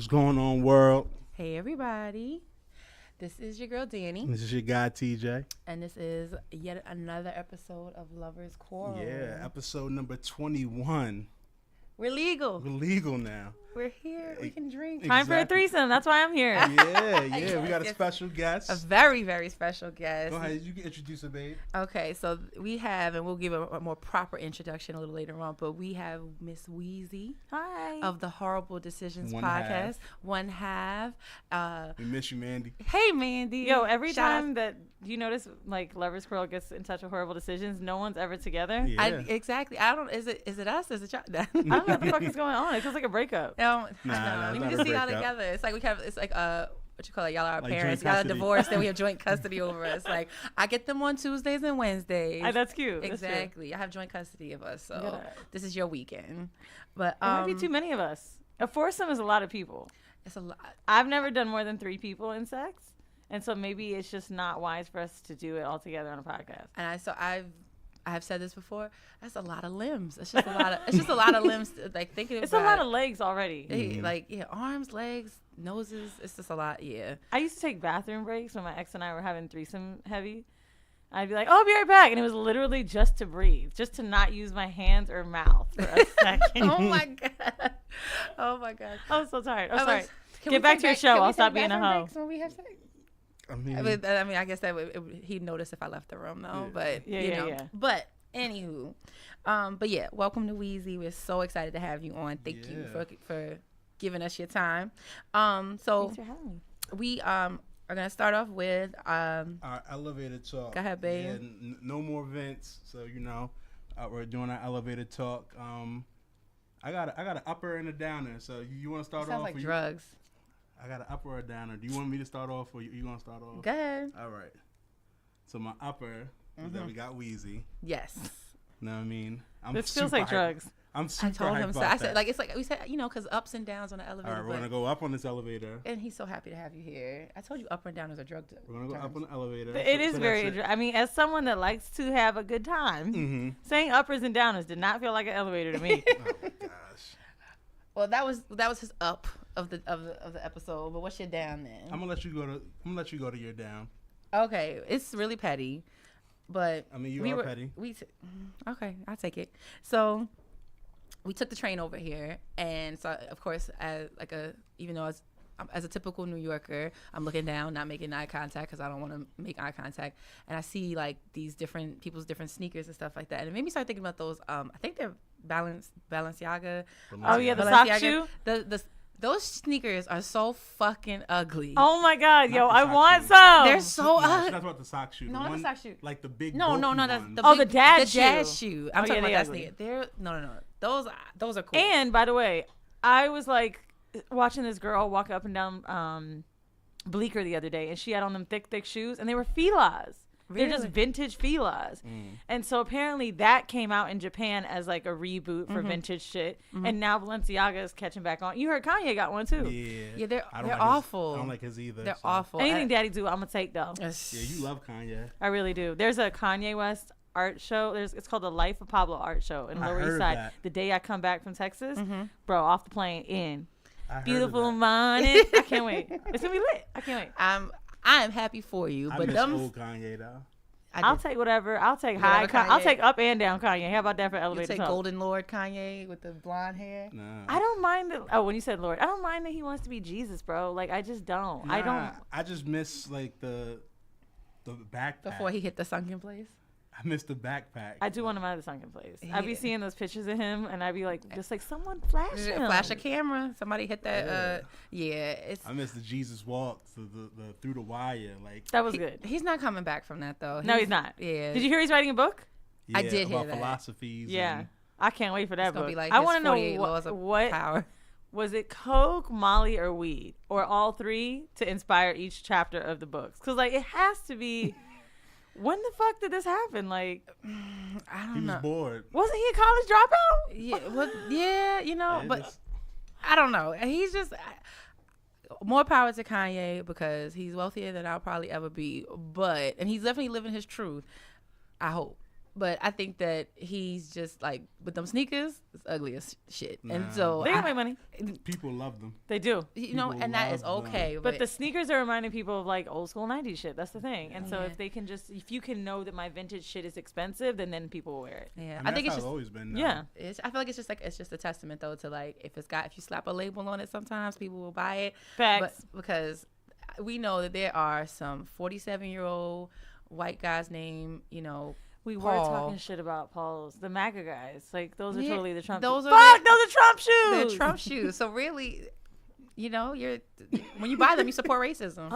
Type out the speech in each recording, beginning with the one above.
What's going on, world? Hey, everybody. This is your girl, Danny. This is your guy, TJ. And this is yet another episode of Lovers Quarrel. Yeah, episode number 21. We're legal. We're legal now. We're here. We can drink. Time for a threesome. That's why I'm here. Yeah. We got a special guest. A very, very special guest. Go ahead. You can introduce her, babe. Okay, so we have, and we'll give a more proper introduction a little later on, but we have Miss Weezy. Hi. Of the Whoreible Decisions One podcast. half. One half. We miss you, Mandy. Hey, Mandy. Yo, every Shout time that you notice, like, Lovers Quarrel gets in touch with Whoreible Decisions, no one's ever together. Yeah. Exactly. I don't. Is it us? Is it y'all? I don't know what the fuck is going on. It feels like a breakup. No, Nah, we it's can not just a see y'all breakup. together. It's like what you call it? Y'all are our Like parents. joint Y'all are custody. divorced, then we have joint custody over us. Like I get them on Tuesdays and Wednesdays. That's cute. That's Exactly. I have joint custody of us, so Yeah. this is your weekend. But There might be too many of us. A foursome is a lot of people. it's a lot. I've never done more than 3 people in sex, and so maybe it's just not wise for us to do it all together on a podcast. And I have said this before. That's a lot of limbs. It's just a lot of. It's just a lot of limbs. Like thinking about. It's a lot of legs already. Like arms, legs, noses. It's just a lot. Yeah. I used to take bathroom breaks when my ex and I were having threesome heavy. I'd be like, "Oh, I'll be right back," and it was literally just to breathe, just to not use my hands or mouth for a second. Oh my god. Oh my god. I'm so tired. I'm sorry. Can Get we back take to your show. can we I'll stop take being a bathroom hoe. breaks when we have sex? I mean, I mean, I guess he'd notice if I left the room, though. Yeah. But Yeah, you yeah, know. yeah. But anywho, but yeah, welcome to Weezy. We're so excited to have you on. Thank you for giving us your time. So Thanks for having me. we are gonna start off with our elevator talk. Go ahead, babe. Yeah, no more vents. So we're doing our elevator talk. I got an upper and a downer. So you want to start sounds off? like or drugs. I got an upper or a downer. Do you want me to start off, or you want to start off? Go ahead. All right. So my upper is that we got Weezy. Yes. Know what I mean? This feels like drugs. I'm super I told hyped him so. about I said that. like it's like we said, because ups and downs on the elevator. All right, we're but- gonna go up on this elevator. And he's so happy to have you here. I told you up and down is a drug. We're gonna go up on the elevator. It is So very that's interesting. I mean, as someone that likes to have a good time, Mm-hmm. saying uppers and downers did not feel like an elevator to me. Oh my gosh. Well, that was his up of the episode. But what's your down then? I'm gonna let you go to your down. Okay, it's really petty, but I mean, you are petty. Okay, I'll take it. So we took the train over here, and so of course, even though as a typical New Yorker, I'm looking down, not making eye contact because I don't want to make eye contact, and I see like these different people's different sneakers and stuff like that, and it made me start thinking about those. I think they're Balenciaga. Oh yeah, the Balenciaga. sock shoe. Those sneakers are so fucking ugly. Oh my god, yo, Not the I sock want shoe. some. They're so No, ugly. that's about the sock shoe. No, The not the one, sock shoe. Like the big. No, bulky that's ones. the dad the dad shoe. shoe. Oh, I'm yeah, talking they about that ugly. sneaker. Those are cool. And by the way, I was like watching this girl walk up and down Bleecker the other day, and she had on them thick shoes, and they were Fila's. They're just Really? vintage Fila's. And so apparently that came out in Japan as like a reboot for vintage shit. And now Balenciaga is catching back on. You heard Kanye got one too. Yeah, they're I don't like awful. I don't like his either. They're so. awful. Anything Daddy do, I'm gonna take though. Yeah, you love Kanye. I really do. There's a Kanye West art show. It's called the Life of Pablo art show in I Lower heard East of Side. that. The day I come back from Texas, bro, off the plane in. I heard of Beautiful that. morning. I can't wait. It's gonna be lit. I can't wait. I am happy for you, I but miss them old Kanye though. I'll take whatever. I'll take Whatever high. I'll Kanye. take up and down Kanye. How about that for you elevator take talk? Golden Lord Kanye with the blonde hair. Nah. I don't mind that. Oh, when you said Lord, I don't mind that he wants to be Jesus, bro. Like I just don't. I don't. Nah, I just miss like the backpack. Before he hit the sunken place. I miss the backpack. I do want him out of the sunken place. Yeah. I'd be seeing those pictures of him, and I'd be like, just like someone flash him. Flash a camera. Somebody hit that. It's. I miss the Jesus walk, the through the wire, like. That was good. He's not coming back from that though. No, he's not. Yeah. Did you hear he's writing a book? Yeah, I did hear about that. philosophies. Yeah. and- I can't wait for that It's gonna book. be like I his want to know 48 laws of what power. was it Coke, Molly, or weed, or all three to inspire each chapter of the books? Because like it has to be. When the fuck did this happen? Like, I He don't was know. bored. wasn't he a college dropout? Yeah, well, yeah, Yeah, but just- I don't know. He's just more power to Kanye because he's wealthier than I'll probably ever be. And he's definitely living his truth. I hope. But I think that he's just like with them sneakers, it's ugly as shit. Nah. And so They got my money. People love them. They do. you know, People and that is love them. okay. But the sneakers are reminding people of like old school 90s shit. That's the thing. And so Yeah. if they can just, if you can know that my vintage shit is expensive, then people will wear it. yeah, I, mean, I think that's it's how just always been. Yeah. I feel like it's just a testament though to like if you slap a label on it, sometimes people will buy it. Facts. But because we know that there are some 47-year-old white guys named, you know, We were Paul. talking shit about Paul's, the MAGA guys. Like, those are Yeah, totally the Trump those shoes. are Fuck, the- those are Trump shoes. they're Trump shoes. So really, you know, when you buy them, you support racism.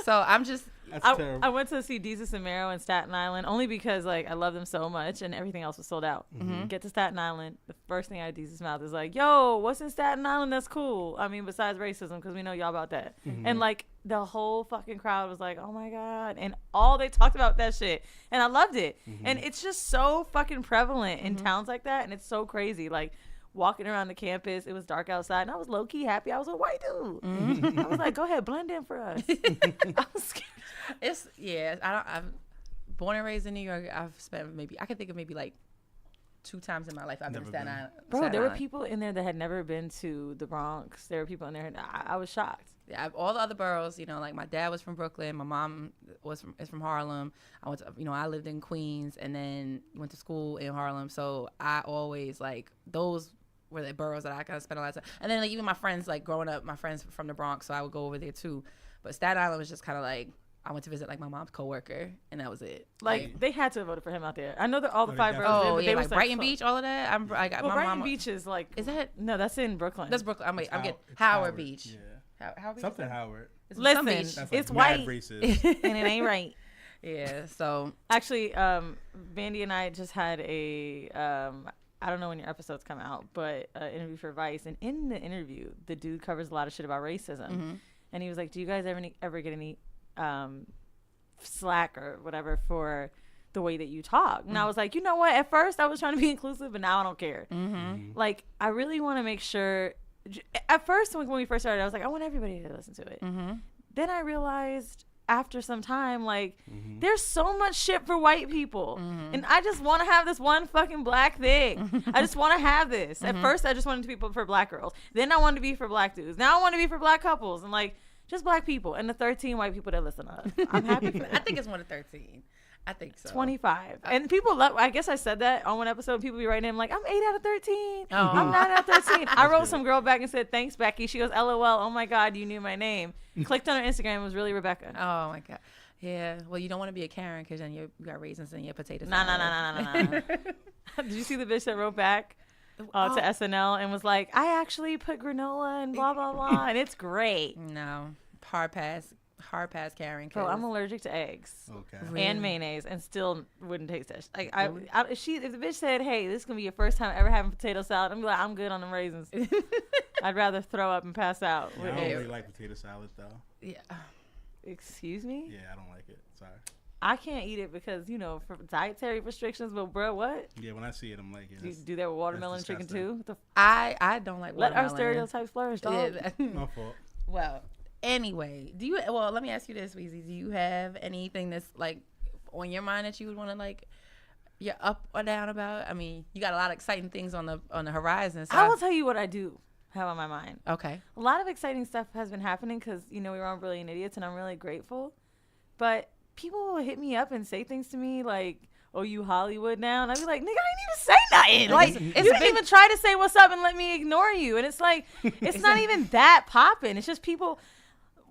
So I'm just, That's terrible. I went to see Jesus and Mero in Staten Island only because like I love them so much and everything else was sold out. Get to Staten Island, the first thing out of Jesus' mouth is like, "Yo, what's in Staten Island that's cool?" I mean, besides racism, because we know y'all about that. And like the whole fucking crowd was like, "Oh my god!" And all they talked about that shit, and I loved it. And it's just so fucking prevalent in towns like that, and it's so crazy. Like walking around the campus, it was dark outside, and I was low key happy. I was a white dude. I was like, "Go ahead, blend in for us." I was scared. I'm born and raised in New York. I've spent I can think of maybe like 2 times in my life I've been to Never Staten been. Island. Bro, Staten there were Island. people in there that had never been to the Bronx. There were people in there. I was shocked. Yeah, all the other boroughs, you know, like my dad was from Brooklyn, my mom is from Harlem. I lived in Queens and then went to school in Harlem. So I always like those were the boroughs that I kind of spent a lot of time. And then like even my friends, like growing up, my friends from the Bronx, so I would go over there too. But Staten Island was just kind of like I went to visit like my mom's coworker, and that was it. Like they had to have voted for him out there. I know that all the Oh, 5 they boroughs did, Oh but yeah, they like was Brighton fuck. Beach, all of that. I got Well, my Brighton mom. Beach is like. Is that? No, that's in Brooklyn. That's Brooklyn. I'm getting It's Howard Beach. Yeah. Howard Beach. Something Howard. It's some Listen, beach. That's like It's mad white. racist. and it ain't right. Yeah. So Actually, Bandy and I just had a I don't know when your episodes come out, but interview for Vice, and in the interview, the dude covers a lot of shit about racism, and he was like, "Do you guys ever get any slack or whatever for the way that you talk?" And I was like, you know what? At first, I was trying to be inclusive, but now I don't care. Like, I really want to make sure. At first, when we first started, I was like, I want everybody to listen to it. Then I realized after some time, like, there's so much shit for white people. And I just want to have this one fucking black thing. I just want to have this. At first, I just wanted to be for black girls. Then I wanted to be for black dudes. Now I want to be for black couples. And, like, just black people. And the 13 white people that listen to us. I'm happy for that. I think it's 1 to 13. I think so. 25. And people love, I guess I said that on one episode. People be writing in like, I'm 8 out of 13. Oh. I'm 9 out of 13. I wrote good. some girl back and said, thanks, Becky. She goes, LOL. Oh my God, you knew my name. Clicked on her Instagram. It was really Rebecca. Oh my God. Yeah. Well, you don't want to be a Karen because then you got raisins in your potatoes. Nah. Did you see the bitch that wrote back to SNL and was like, I actually put granola and blah, blah, blah. And it's great. No. Hard pass Karen. Bro, I'm allergic to eggs. Okay. Really? And mayonnaise, and still wouldn't taste that. Like, Really? if the bitch said, "Hey, this is gonna be your first time ever having potato salad," I'm like, "I'm good on them raisins." I'd rather throw up and pass out. Yeah, I don't really like potato salad though. Yeah. Excuse me? Yeah, I don't like it. Sorry. I can't eat it because for dietary restrictions. But bro, what? Yeah, when I see it, I'm like, yeah, Do you do that with watermelon and chicken disgusting. too? What the I don't like let our watermelon. stereotypes flourish, dog. Yeah. my fault. Well, anyway, let me ask you this, Weezy. Do you have anything that's like on your mind that you would want to like you're up or down about? I mean, you got a lot of exciting things on the horizon. So I will tell you what I do have on my mind. Okay. A lot of exciting stuff has been happening because we were on Brilliant Idiots, and I'm really grateful. But people will hit me up and say things to me like, "Oh, you Hollywood now?" And I'd be like, "Nigga, I didn't even say nothing. Like, you didn't even try to say what's up and let me ignore you." And it's like, it's not even that popping. It's just people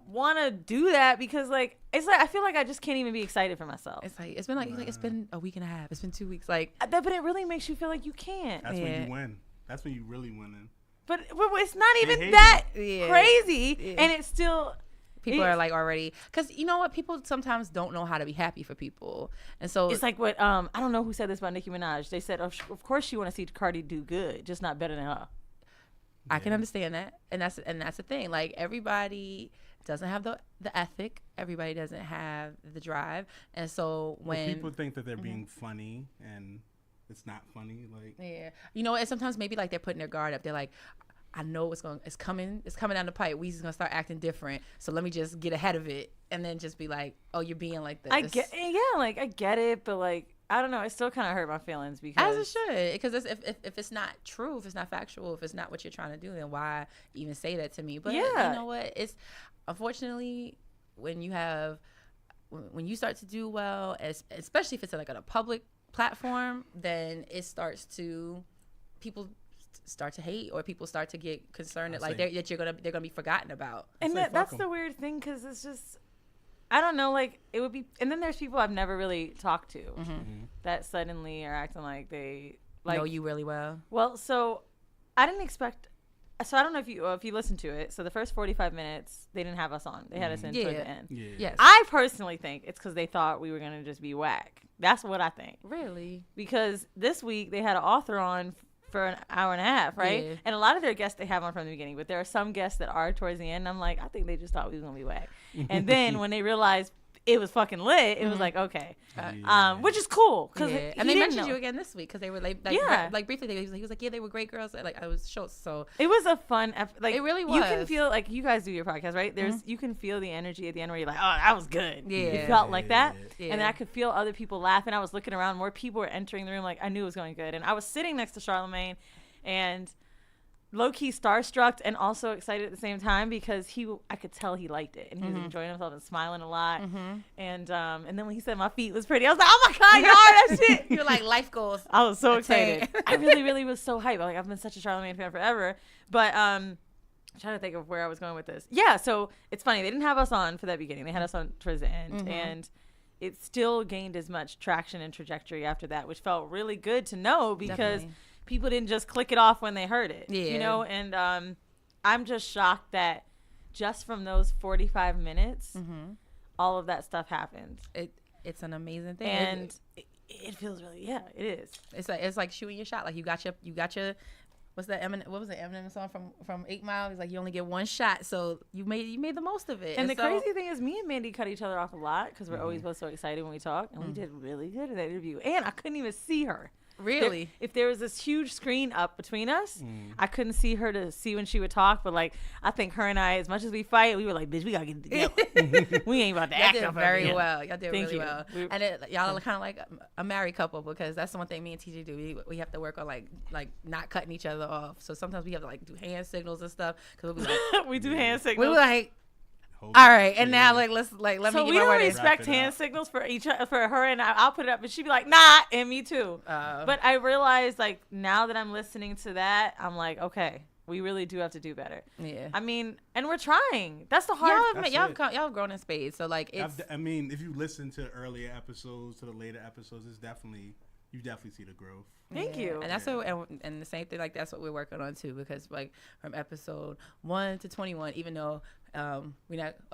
want to do that because it's like I feel like I just can't even be excited for myself. It's like it's been like it's been a week and a half. It's been 2 weeks. Like, But it really makes you feel like you can't. That's Yeah. when you win. That's when you really win. But it's not even hate that you. Yeah. crazy, Yeah. and it's still. people are like already because you know what, people sometimes don't know how to be happy for people, and so It's like what I don't know who said this about Nicki Minaj. They said, of course you want to see Cardi do good, just not better than her. I can understand that, and that's the thing. Like, everybody doesn't have the ethic, everybody doesn't have the drive, and so when People think that they're being funny and it's not funny. Like, yeah, and sometimes maybe like they're putting their guard up. They're like, I know it's coming down the pipe. Weezy's gonna start acting different, so let me just get ahead of it, and then just be like, oh, you're being like this. I get it, but like I don't know. It still kind of hurt my feelings because as it should, because if it's not true, if it's not factual, if it's not what you're trying to do, then why even say that to me? But you know what? It's unfortunately when you start to do well, especially if it's like on a public platform, then it starts to people start to hate, or people start to get concerned that they're gonna be forgotten about. And that's the weird thing, because it's just, I don't know, like it would be. And then there's people I've never really talked to that suddenly are acting like they know you really well. Well, so I didn't expect. So I don't know if you listened to it. So the first 45 minutes they didn't have us on. They had us in toward the end. Yeah. Yes. I personally think it's because they thought we were gonna just be whack. That's what I think. Really? Because this week they had an author on for an hour and a half, right? Yeah. And a lot of their guests they have on from the beginning, but there are some guests that are towards the end. And I'm like, I think they just thought we was gonna be whack. And then when they realized it was fucking lit, it was like, okay, which is cool, because and they mentioned you again this week because they were like briefly. He was like, yeah, they were great girls. Like I was shocked. So it was a fun like it really was. You can feel like you guys do your podcast, right? There's you can feel the energy at the end where you're like, oh, that was good. Yeah, it felt like that. Yeah. And then I could feel other people laughing. I was looking around, more people were entering the room. Like I knew it was going good, and I was sitting next to Charlamagne, and low-key starstruck and also excited at the same time, because I could tell he liked it, and he was enjoying himself and smiling a lot. And then when he said my feet was pretty, I was like, oh my god, y'all, that shit. You're like, life goals. I was so excited. I really was so hyped. Like I've been such a Charlamagne fan forever, but I'm trying to think of where I was going with this. Yeah, so it's funny, they didn't have us on for that beginning. They had us on towards the end, and it still gained as much traction and trajectory after that, which felt really good to know, because people didn't just click it off when they heard it, you know? And I'm just shocked that just from those 45 minutes, all of that stuff happened. It's an amazing thing. And it feels really, it is. It's like shooting your shot. Like you got your what was the Eminem song from 8 Mile? He's like, you only get one shot, so you made the most of it. And the crazy thing is, me and Mandy cut each other off a lot, because we're always both so excited when we talk, and we did really good in that interview. And I couldn't even see her. Really? If there was this huge screen up between us, I couldn't see her to see when she would talk. But like, I think her and I, as much as we fight, we were like, bitch, we gotta get it together. We ain't about to act up very well. Y'all did Thank really you. well. And y'all are kind of like a married couple, because that's the one thing me and TJ do. We have to work on like not cutting each other off. So sometimes we have to like do hand signals and stuff, because we'll be like, we do hand signals. We were like, all right, and now let me get my word in. So we don't respect hand signals for her, and I'll put it up, and she'd be like, nah, and me too. But I realized, like, now that I'm listening to that, I'm like, okay, we really do have to do better. Yeah. I mean, and we're trying. That's the hard. Y'all have grown in spades, so like it's. I mean, if you listen to the earlier episodes, to the later episodes, you definitely see the growth. Thank you. And that's and the same thing, like that's what we're working on too, because like from episode 1 to 21, even though I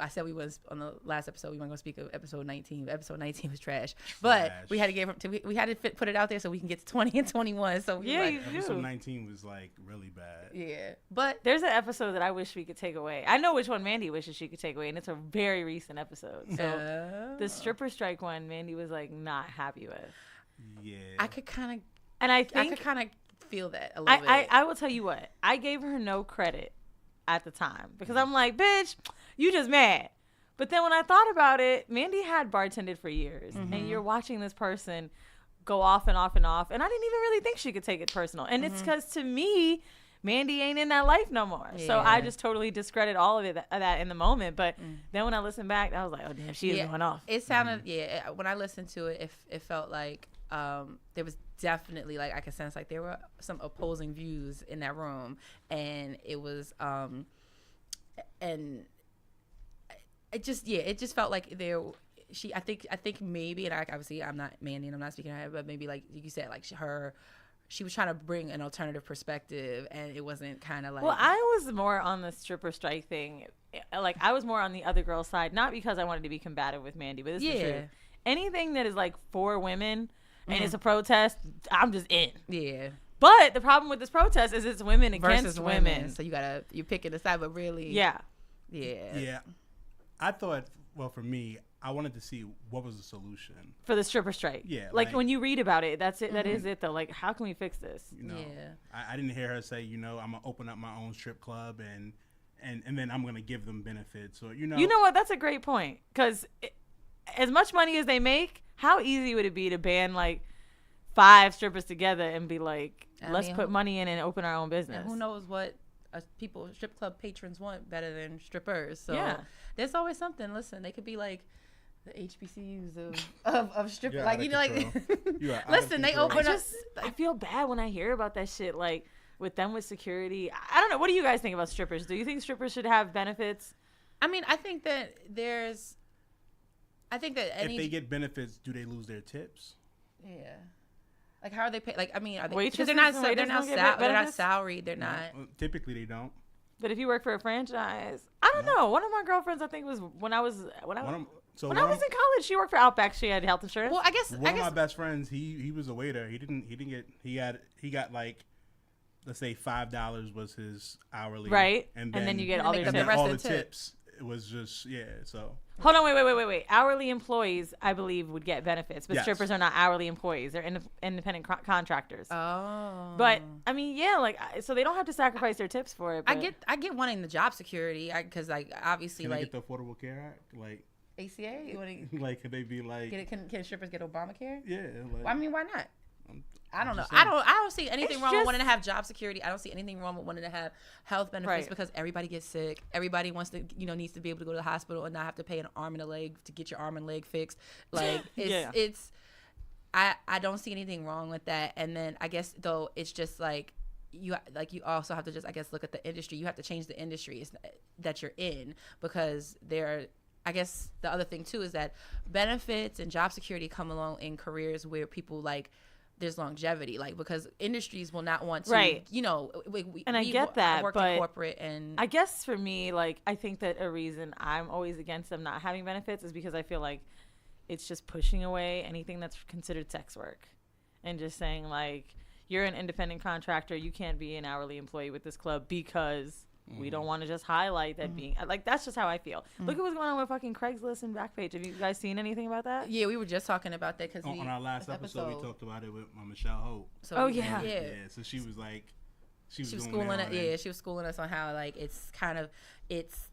said we was on the last episode we weren't gonna speak of episode 19. Episode 19 was trash, but we had to we had to put it out there so we can get to 20 and 21. So episode 19 was like really bad. Yeah, but there's an episode that I wish we could take away. I know which one Mandy wishes she could take away, and it's a very recent episode. So the stripper strike one, Mandy was like not happy with. Yeah, I could kind of, and I think I could kind of feel that a little bit. I will tell you what, I gave her no credit at the time, because I'm like, bitch, you just mad. But then when I thought about it, Mandy had bartended for years, and you're watching this person go off and off and off, and I didn't even really think she could take it personal. And it's because, to me, Mandy ain't in that life no more. Yeah. So I just totally discredit all of that in the moment. But then when I listened back, I was like, oh, damn, she is going off. It sounded, when I listened to it, it felt like there was definitely, like, I could sense like there were some opposing views in that room, and it was and it just felt like I think maybe, and obviously I'm not Mandy and I'm not speaking to her, but maybe like you said, like she was trying to bring an alternative perspective, and it wasn't kind of like. Well, I was more on the stripper strike thing. Like, I was more on the other girl's side, not because I wanted to be combative with Mandy, but this is the truth. Anything that is like for women and it's a protest, I'm just in. Yeah. But the problem with this protest is it's women against women. So you pick a side, but really. Yeah. Yeah. I thought, well, for me, I wanted to see what was the solution for the stripper strike. Yeah, like when you read about it, that's it. That is it, though. Like, how can we fix this? I didn't hear her say, I'm gonna open up my own strip club and then I'm gonna give them benefits, or You know what? That's a great point, because as much money as they make, how easy would it be to ban like 5 strippers together and be like, let's put money in and open our own business? Who knows what strip club patrons want better than strippers? So there's always something. Listen, they could be like the HBCUs of stripper, like listen, they open up. I feel bad when I hear about that shit, like with them with security. I don't know. What do you guys think about strippers? Do you think strippers should have benefits? I mean, I think that if they get benefits, do they lose their tips? Yeah. Like, how are they paid? Like, I mean, are they? Waitresses, they're not salaried. They're not. Typically, they don't. But if you work for a franchise, I don't know. One of my girlfriends, I think, was when I was in college, she worked for Outback. She had health insurance. Well, I guess one of my best friends, he was a waiter. He got like, let's say $5 was his hourly, right? And then you get all the tips. It was just so. Hold on, wait. Hourly employees, I believe, would get benefits, but strippers are not hourly employees; they're independent contractors. Oh. But I mean, so they don't have to sacrifice their tips for it. But I get wanting the job security, because like obviously, can like, they get the Affordable Care Act, like ACA. You want to like? Could they be like? Can strippers get Obamacare? Yeah. Like, well, I mean, why not? I don't know. I don't see anything wrong with wanting to have job security. I don't see anything wrong with wanting to have health benefits, because everybody gets sick. Everybody wants to, needs to be able to go to the hospital and not have to pay an arm and a leg to get your arm and leg fixed. Like, I don't see anything wrong with that. And then I guess though, it's just like, you also have to just, I guess, look at the industry. You have to change the industry that you're in, because I guess the other thing too is that benefits and job security come along in careers where people like, there's longevity, like, because industries will not want to, right? I get that, but in corporate, and I guess for me, like, I think that a reason I'm always against them not having benefits is because I feel like it's just pushing away anything that's considered sex work, and just saying like, you're an independent contractor, you can't be an hourly employee with this club because we don't want to just highlight that being like, that's just how I feel. Look at what's going on with fucking Craigslist and Backpage. Have you guys seen anything about that? Yeah, we were just talking about that because on our last episode we talked about it with Michelle Hope. So, yeah. So she was like, she was schooling us. Yeah, she was schooling us on how like it's.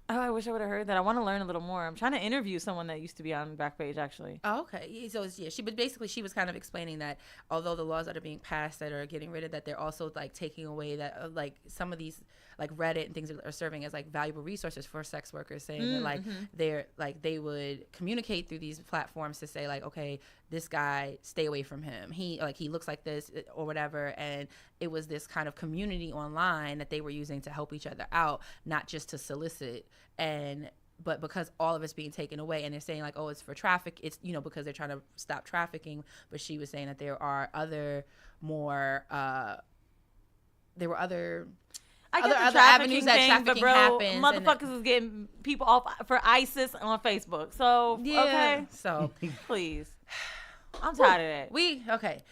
Oh, I wish I would have heard that. I want to learn a little more. I'm trying to interview someone that used to be on Backpage, actually. Oh, okay. So she was kind of explaining that although the laws that are being passed that are getting rid of that, they're also like taking away that like some of these like Reddit and things are serving as like valuable resources for sex workers, saying that like they're like they would communicate through these platforms to say like, okay, this guy, stay away from him. He looks like this or whatever, and it was this kind of community online that they were using to help each other out, not just to solicit. But because all of it's being taken away, and they're saying like, oh, it's for traffic, it's because they're trying to stop trafficking. But she was saying that there are other more other avenues that trafficking happens. Motherfuckers is getting people off for ISIS on Facebook. So okay, so please, I'm tired of that.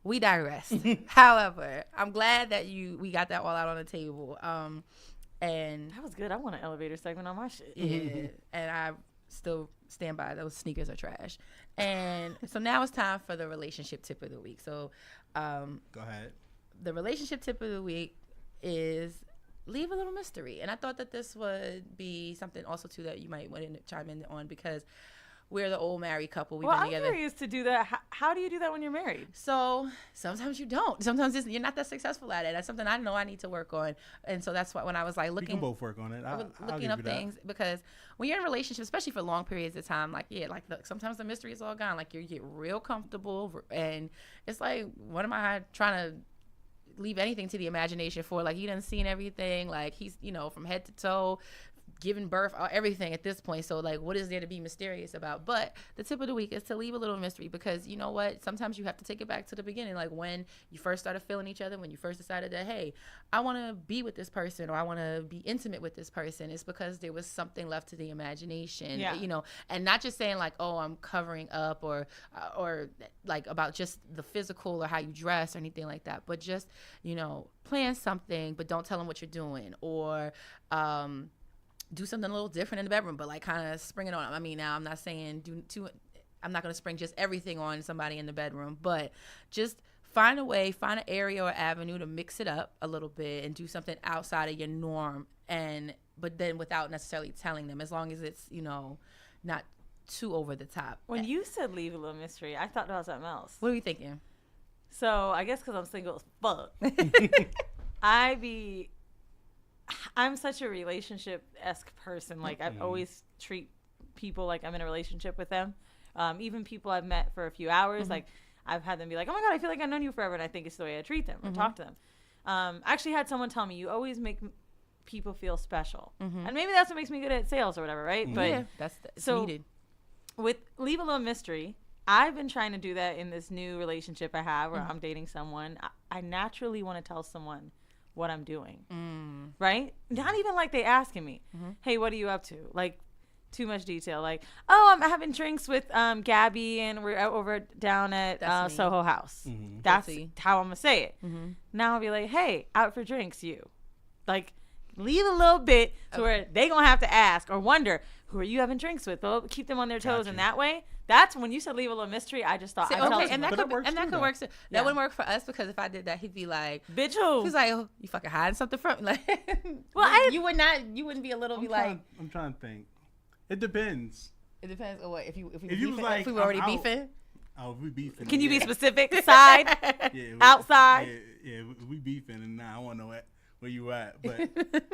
We digress. However, I'm glad that we got that all out on the table. And that was good. I want an elevator segment on my shit. Yeah, and I still stand by those sneakers are trash. And so now it's time for the relationship tip of the week. So, go ahead. The relationship tip of the week is leave a little mystery. And I thought that this would be something also too that you might want to chime in on, because we're the old married couple. We've been together. I'm curious to do that. How do you do that when you're married? So sometimes you don't. Sometimes you're not that successful at it. That's something I know I need to work on. And so that's why when I was like looking, we can both work on it. Looking up things, because when you're in a relationship, especially for long periods of time, like sometimes the mystery is all gone. Like you get real comfortable, and it's like, what am I trying to leave anything to the imagination for? Like, he done seen everything. Like, he's from head to toe, giving birth, everything at this point. So like, what is there to be mysterious about? But the tip of the week is to leave a little mystery, because you know what, sometimes you have to take it back to the beginning, like when you first started feeling each other, when you first decided that, hey, I want to be with this person, or I want to be intimate with this person. It's because there was something left to the imagination. And not just saying like, oh, I'm covering up, or like about just the physical or how you dress or anything like that, but just plan something, but don't tell them what you're doing, or do something a little different in the bedroom, but like kind of spring it on them. I mean, now I'm not saying I'm not going to spring just everything on somebody in the bedroom, but just find an area or avenue to mix it up a little bit and do something outside of your norm, but then without necessarily telling them, as long as it's, not too over the top. When you said leave a little mystery, I thought about something else. What are you thinking? So I guess because I'm single as fuck, I'm such a relationship-esque person. Like I always treat people like I'm in a relationship with them. Even people I've met for a few hours, like I've had them be like, "Oh my God, I feel like I've known you forever," and I think it's the way I treat them or talk to them. I actually had someone tell me, "You always make people feel special," and maybe that's what makes me good at sales or whatever, right? But Yeah, it's so needed. with leave a little mystery, I've been trying to do that in this new relationship I have where I'm dating someone. I naturally want to tell someone what I'm doing, right? Not even like they asking me, "Hey, what are you up to?" Like too much detail. Like, "Oh, I'm having drinks with Gabby and we're over down at Soho House." That's how I'm gonna say it. Now I'll be like, "Hey, out for drinks, you." Like, leave a little bit to where they gonna have to ask or wonder, who are you having drinks with? They'll keep them on their toes, and that way, that's when you said leave a little mystery. I just thought, and that could work. That wouldn't work for us because if I did that, he'd be like, "Bitch, who?" He's like, "Oh, you fucking hiding something from me?" Like, well, you wouldn't be a little like. I'm trying to think. It depends. It depends on what if we was already beefing. Oh, we beefing. Can you be specific? Side, outside. Yeah, we beefing, and now I want to know where you at. But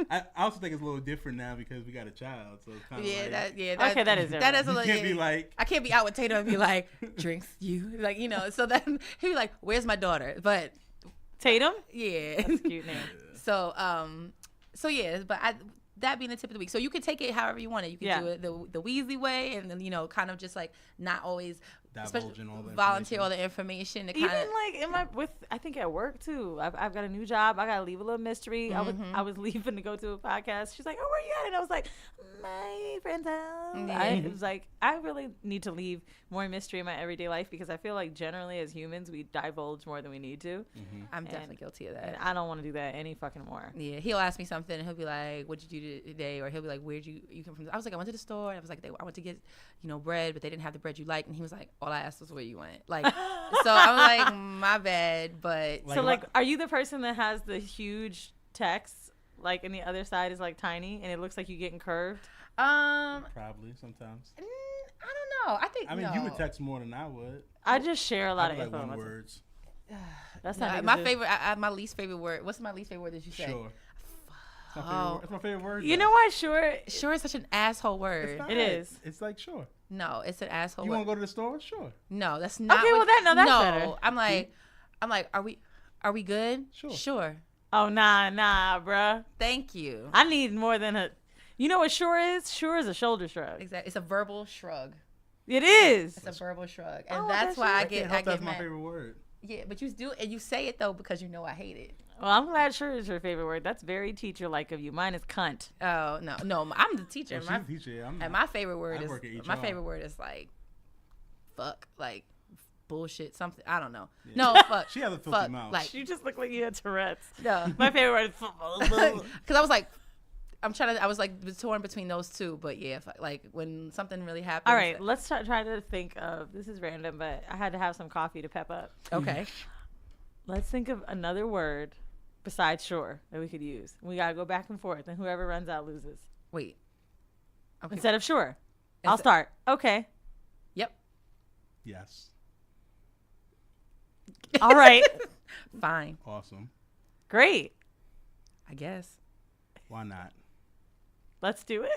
I also think it's a little different now because we got a child, so it's kind of that is that is a you little. can't be like, I can't be out with Tatum and be like, "Drinks, you," like, you know. So then he'd be like, "Where's my daughter?" But Tatum, yeah, that's a cute name. So but that being the tip of the week. So you can take it however you want it. You can do it the Weezy way, and then, you know, kind of just like not always volunteer all the information. To even like I think at work too. I've got a new job. I gotta leave a little mystery. I was leaving to go to a podcast. She's like, "Oh, where you at?" And I was like, "My friend's house." It was like, I really need to leave more mystery in my everyday life because I feel like generally as humans we divulge more than we need to. I'm definitely guilty of that. And I don't want to do that any fucking more. Yeah, he'll ask me something and he'll be like, "What'd you do today?" Or he'll be like, "Where'd you come from?" I was like, "I went to the store." And I was like, "I went to get, you know, bread, but they didn't have the bread you like." And he was like, "All I asked was where you went." Like, so I'm like, "My bad," but so like, are you the person that has the huge text, like, and the other side is like tiny and it looks like you getting curved? Probably sometimes. I don't know. I mean, you would text more than I would. I just share a lot of info. Like words. That's not my favorite. My least favorite word. What's my least favorite word that you say? Sure. It's my favorite word. You know why? Sure is such an asshole word. It is. It's like sure. No, it's an asshole. You want to go to the store? Sure. No, that's not. Okay, well that's better. I'm like, are we good? Sure. Oh nah, bruh. Thank you. I need more than a. You know what sure is? Sure is a shoulder shrug. Exactly. It's a verbal shrug. It is. It's a verbal shrug, and that's why I get that's mad. my favorite word. Yeah, but you do, and you say it though because you know I hate it. Well, I'm glad sure is your favorite word. That's very teacher-like of you. Mine is cunt. Oh no, I'm the teacher. Well, she's the teacher. And my favorite word is like, fuck, like bullshit, something. I don't know. Yeah. No, fuck. She has a filthy mouth. Like, you just look like you had Tourette's. No, my favorite word is because I was like. I was like torn between those two, but yeah, like when something really happens. All right, let's try to think of, this is random, but I had to have some coffee to pep up. Okay. Let's think of another word besides sure that we could use. We got to go back and forth, and whoever runs out loses. Wait. Okay. Instead of sure. I'll start. Okay. Yep. Yes. All right. Fine. Awesome. Great. I guess. Why not? Let's do it.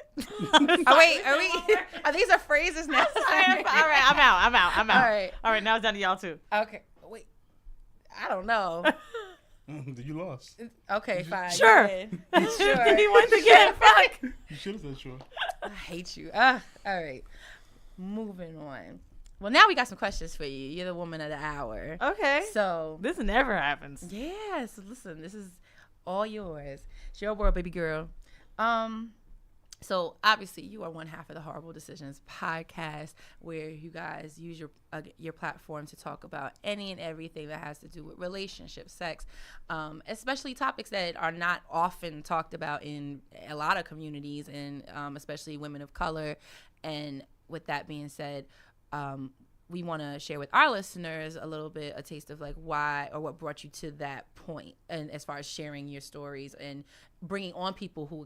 Are these phrases now? All right, I'm out. All right, now it's down to y'all too. Okay. Wait. I don't know. You lost. Okay, fine. Sure. Sure. He went again. Fuck. You should have said sure. I hate you. All right. Moving on. Well, now we got some questions for you. You're the woman of the hour. Okay. So this never happens. Yes. Listen, this is all yours. It's your world, baby girl. So obviously you are one half of the Whoreible Decisions podcast, where you guys use your platform to talk about any and everything that has to do with relationships, sex, especially topics that are not often talked about in a lot of communities, and especially women of color. And with that being said, we want to share with our listeners a taste of like why or what brought you to that point, and as far as sharing your stories and bringing on people who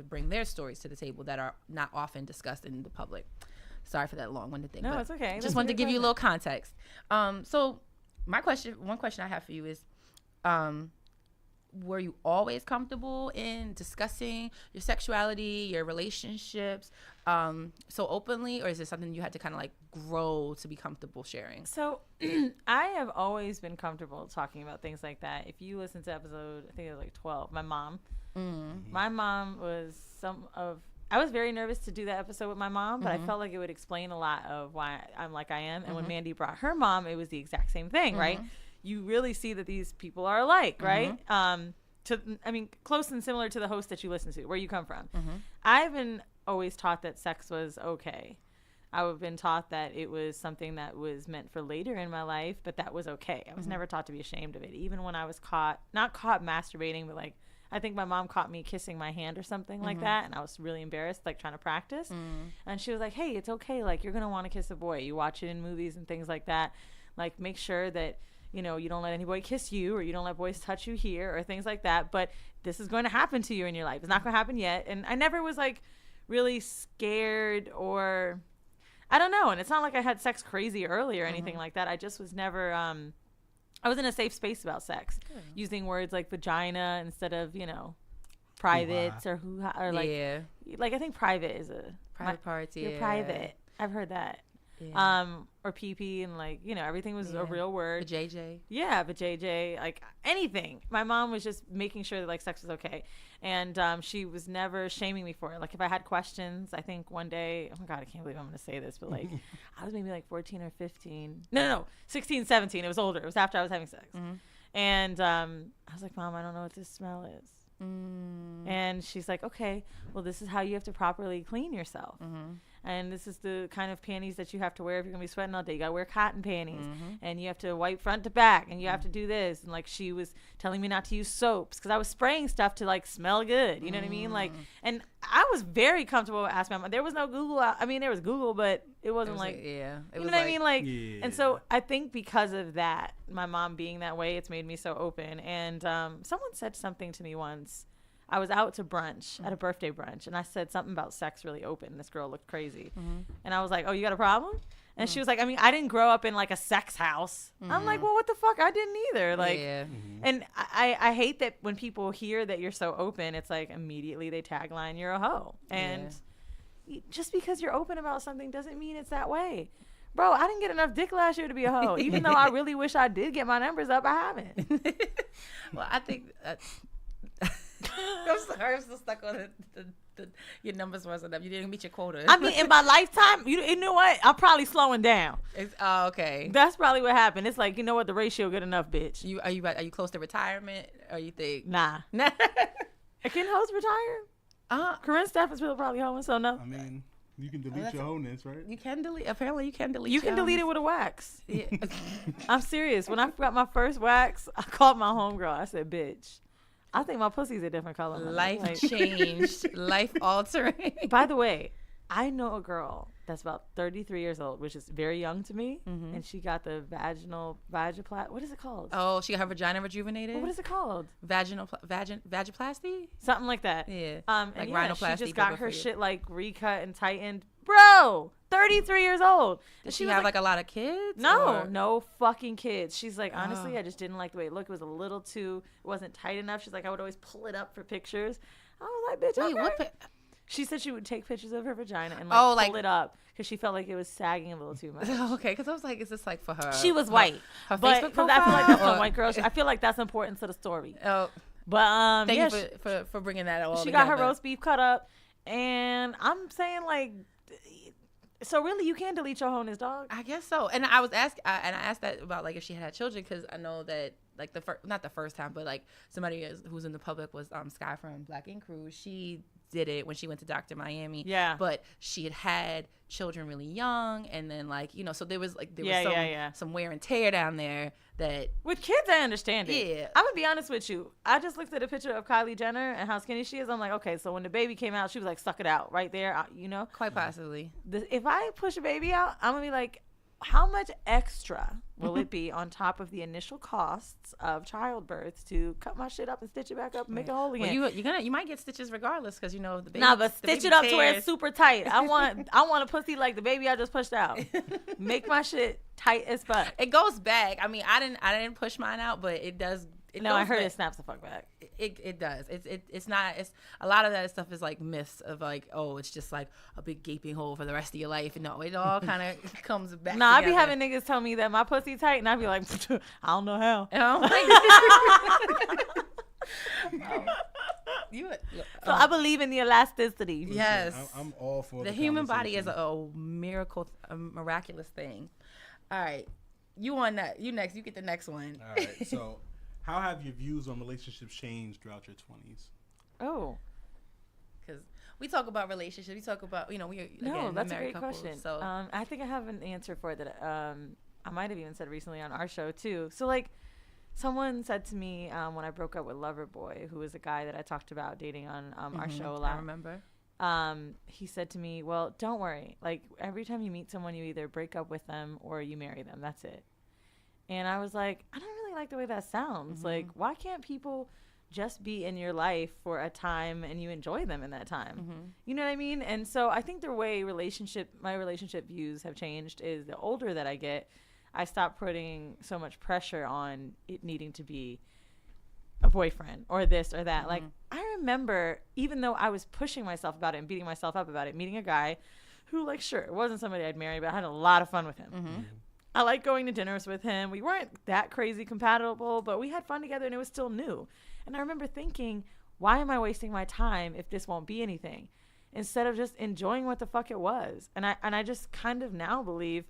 bring their stories to the table that are not often discussed in the public. Sorry for that long-winded thing. No, but it's okay. Just wanted to give you a little context. So one question I have for you is, were you always comfortable in discussing your sexuality, your relationships, so openly, or is it something you had to kind of like grow to be comfortable sharing? So I have always been comfortable talking about things like that. If you listen to episode, I think it was like 12, my mom was I was very nervous to do that episode with my mom, but I felt like it would explain a lot of why I'm like I am. And when Mandy brought her mom, it was the exact same thing, right? You really see that these people are alike, right? Close and similar to the host that you listen to, where you come from. I've been always taught that sex was okay. I've been taught that it was something that was meant for later in my life, but that was okay. I was never taught to be ashamed of it. Even when I was not caught masturbating, but like, I think my mom caught me kissing my hand or something like that, and I was really embarrassed, like trying to practice. And she was like, hey, it's okay. Like, you're going to want to kiss a boy. You watch it in movies and things like that. Like, make sure that, you know, you don't let any boy kiss you, or you don't let boys touch you here, or things like that. But this is going to happen to you in your life. It's not going to happen yet. And I never was like really scared, or I don't know. And it's not like I had sex crazy early or anything like that. I just was never, I was in a safe space about sex, using words like vagina instead of, you know, privates or hoo-ha, or like, like I think private is a Private parts, you're private. I've heard that. Or PP, and like, you know, everything was a real word. The JJ. Yeah, but JJ, like anything. My mom was just making sure that like sex was okay. And she was never shaming me for it. Like if I had questions, I think one day, oh my God, I can't believe I'm going to say this, but like I was maybe like 14 or 15. No, 16, 17. It was older. It was after I was having sex. And I was like, Mom, I don't know what this smell is. And she's like, okay, well, this is how you have to properly clean yourself. And this is the kind of panties that you have to wear if you're gonna be sweating all day. You gotta wear cotton panties, and you have to wipe front to back, and you have to do this. And like she was telling me not to use soaps because I was spraying stuff to like smell good. You know what I mean? Like, and I was very comfortable with asking my mom. There was no Google. I mean, there was Google, but it wasn't like, you know what I mean? Like, and so I think because of that, my mom being that way, it's made me so open. And someone said something to me once. I was out to brunch, at a birthday brunch, and I said something about sex really open. This girl looked crazy. And I was like, oh, you got a problem? And she was like, I mean, I didn't grow up in like a sex house. I'm like, well, what the fuck? I didn't either. Like, and I hate that when people hear that you're so open, it's like immediately they tagline, you're a hoe. And just because you're open about something doesn't mean it's that way. Bro, I didn't get enough dick last year to be a hoe. Even though I really wish I did get my numbers up, I haven't. Well, I think... I'm sorry, I'm still stuck on your numbers wasn't up. You didn't meet your quota. I mean, in my lifetime, you know what? I'm probably slowing down. Oh, okay. That's probably what happened. It's like, you know what? The ratio good enough, bitch. Are you close to retirement, or you think? Nah. Can hoes retire? Corinne Steph is probably hoeing, so no. I mean, you can delete your wholeness, right? You can delete. Apparently, you can delete. You can delete it with a wax. Yeah. I'm serious. When I got my first wax, I called my homegirl. I said, bitch, I think my pussy's a different color. Life changed. Life altering. By the way, I know a girl that's about 33 years old, which is very young to me, and she got the vagiplasty. What is it called? Oh, she got her vagina rejuvenated? What is it called? Vagiplasty? Something like that. Yeah. Like rhinoplasty. She just got her shit like recut and tightened. Bro, 33 years old. Did she have like a lot of kids? No fucking kids. She's like, honestly, I just didn't like the way it looked. It was a little too, it wasn't tight enough. She's like, I would always pull it up for pictures. I was like, bitch, wait, okay. She said she would take pictures of her vagina and pull it up because she felt like it was sagging a little too much. Okay, because I was like, is this like for her? She was white. Her Facebook profile? I feel like that's some white girl. I feel like that's important to the story. Oh, but thank you for bringing that all. She got her roast beef cut up, and I'm saying like, so really you can delete your wholeness, dog? I guess so. And I was asked, I asked that about like if she had children, because I know that like not the first time, but like somebody who's in the public was Sky from Black Ink Crew. She did it when she went to Dr. Miami. Yeah. But she had children really young, and then like, you know, so there was some wear and tear down there that with kids I understand it. Yeah. I'm gonna be honest with you. I just looked at a picture of Kylie Jenner and how skinny she is. I'm like, okay, so when the baby came out, she was like, suck it out right there, you know? Quite possibly. If I push a baby out, I'm gonna be like, how much extra will it be on top of the initial costs of childbirth to cut my shit up and stitch it back up and make a hole again? Well, you might get stitches regardless because the baby. Nah, but stitch it up to where tears. it's super tight. I want a pussy like the baby I just pushed out. Make my shit tight as fuck. It goes back. I mean, I didn't push mine out, but it does. I heard it snaps the fuck back. It does. It's not. It's a lot of that stuff is like myths of like, oh, it's just like a big gaping hole for the rest of your life. No, it all kind of comes back. Nah, I be having niggas tell me that my pussy tight, and I be like, I don't know how. So I believe in the elasticity. Yes, I'm all for the human body is a miracle, a miraculous thing. All right, you on that? You next? You get the next one. All right, so. How have your views on relationships changed throughout your 20s? Oh. Because we talk about relationships. We talk about, that's a great couples, question. So I think I have an answer for it that I might have even said recently on our show, too. So, like, someone said to me when I broke up with Loverboy, who was a guy that I talked about dating on our show a lot. I remember. He said to me, well, don't worry. Like, every time you meet someone, you either break up with them or you marry them. That's it. And I was like, I don't really like the way that sounds. Mm-hmm. Like, why can't people just be in your life for a time and you enjoy them in that time? Mm-hmm. You know what I mean? And so I think the way my relationship views have changed is the older that I get, I stop putting so much pressure on it needing to be a boyfriend or this or that. Mm-hmm. Like, I remember, even though I was pushing myself about it and beating myself up about it, meeting a guy who, like, sure, it wasn't somebody I'd marry, but I had a lot of fun with him. Mm-hmm. I like going to dinners with him. We weren't that crazy compatible, but we had fun together and it was still new. And I remember thinking, why am I wasting my time if this won't be anything? Instead of just enjoying what the fuck it was. And I just kind of now believe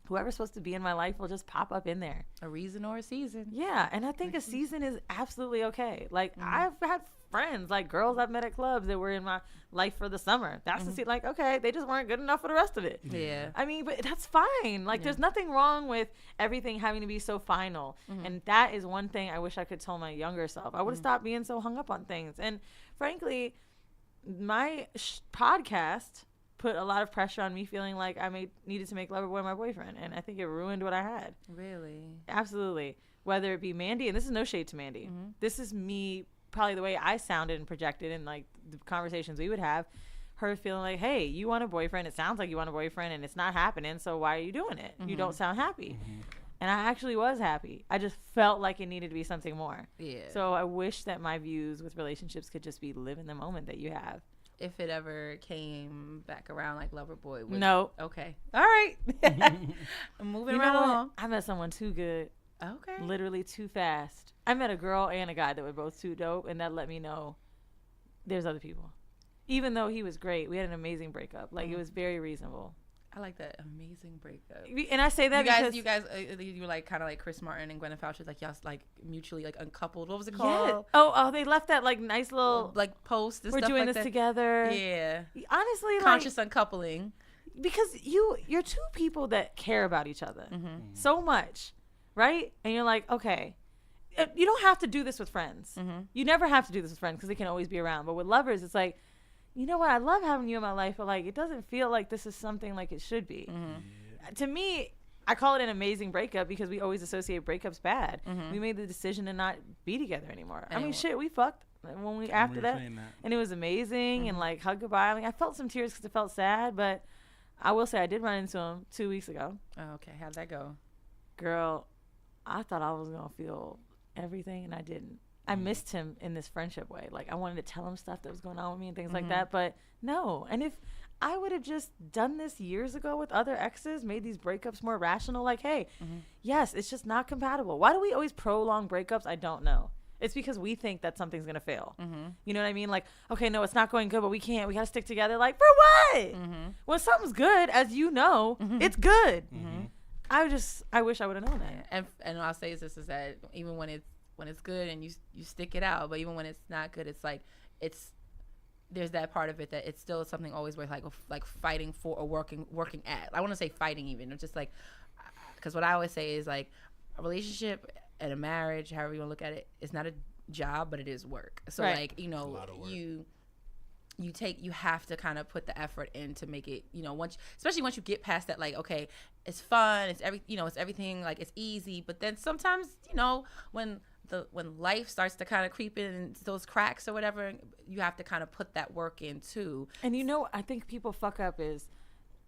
whoever's supposed to be in my life will just pop up in there. A reason or a season. Yeah. And I think a season is absolutely okay. Like, I've had friends, like girls I've met at clubs that were in my life for the summer. That's the like, okay, they just weren't good enough for the rest of it. Yeah. I mean, but that's fine. Like, there's nothing wrong with everything having to be so final. And that is one thing I wish I could tell my younger self. I would have stopped being so hung up on things. And frankly, my podcast put a lot of pressure on me feeling like I needed to make Loverboy my boyfriend. And I think it ruined what I had. Really? Absolutely. Whether it be Mandy, and this is no shade to Mandy. This is me, probably the way I sounded and projected in like the conversations we would have, her feeling like, hey, you want a boyfriend. It sounds like you want a boyfriend and it's not happening. So why are you doing it? You don't sound happy. And I actually was happy. I just felt like it needed to be something more. Yeah. So I wish that my views with relationships could just be live in the moment that you have. If it ever came back around like Loverboy. No. Okay. All right. I'm moving right along. I met someone too good. Okay. Literally too fast. I met a girl and a guy that were both too dope, and that let me know there's other people. Even though he was great, we had an amazing breakup. Like, it was very reasonable. I like that amazing breakup. And I say that because you guys, you were like kind of like Chris Martin and Gwyneth Paltrow, like y'all like mutually like uncoupled. What was it called? Yeah. Oh, they left that like nice little like post. And we're stuff doing like this that. Together. Yeah. Honestly, conscious uncoupling. Because you're two people that care about each other so much, right? And you're like, okay, you don't have to do this with friends. You never have to do this with friends because they can always be around. But with lovers, it's like, you know what? I love having you in my life, but like, it doesn't feel like this is something like it should be. To me, I call it an amazing breakup because we always associate breakups bad. We made the decision to not be together anymore. I mean, shit, we fucked when we after that, and it was amazing. And like, hug goodbye. I mean, I felt some tears because it felt sad, but I will say I did run into him 2 weeks ago. Oh, okay. How'd that go? Girl, I thought I was gonna feel everything, and I didn't. I missed him in this friendship way. Like, I wanted to tell him stuff that was going on with me and things like that, but no. And if I would have just done this years ago with other exes, made these breakups more rational, like, hey, yes, it's just not compatible. Why do we always prolong breakups? I don't know. It's because we think that something's going to fail. You know what I mean? Like, okay, no, it's not going good, but we got to stick together. Like, for what? When something's good, as you know, it's good. I wish I would have known that. And I'll say this is that even when it's good and you stick it out, but even when it's not good, it's like there's that part of it that it's still something always worth like fighting for or working at. I want to say fighting even. It's just like, because what I always say is like a relationship and a marriage, however you want to look at it, it's not a job, but it is work. So right. Like, you know, you have to kind of put the effort in to make it, especially once you get past that, like, okay, it's fun, it's everything, like, it's easy. But then sometimes, when life starts to kind of creep in those cracks or whatever, you have to kind of put that work in too. And I think people fuck up is,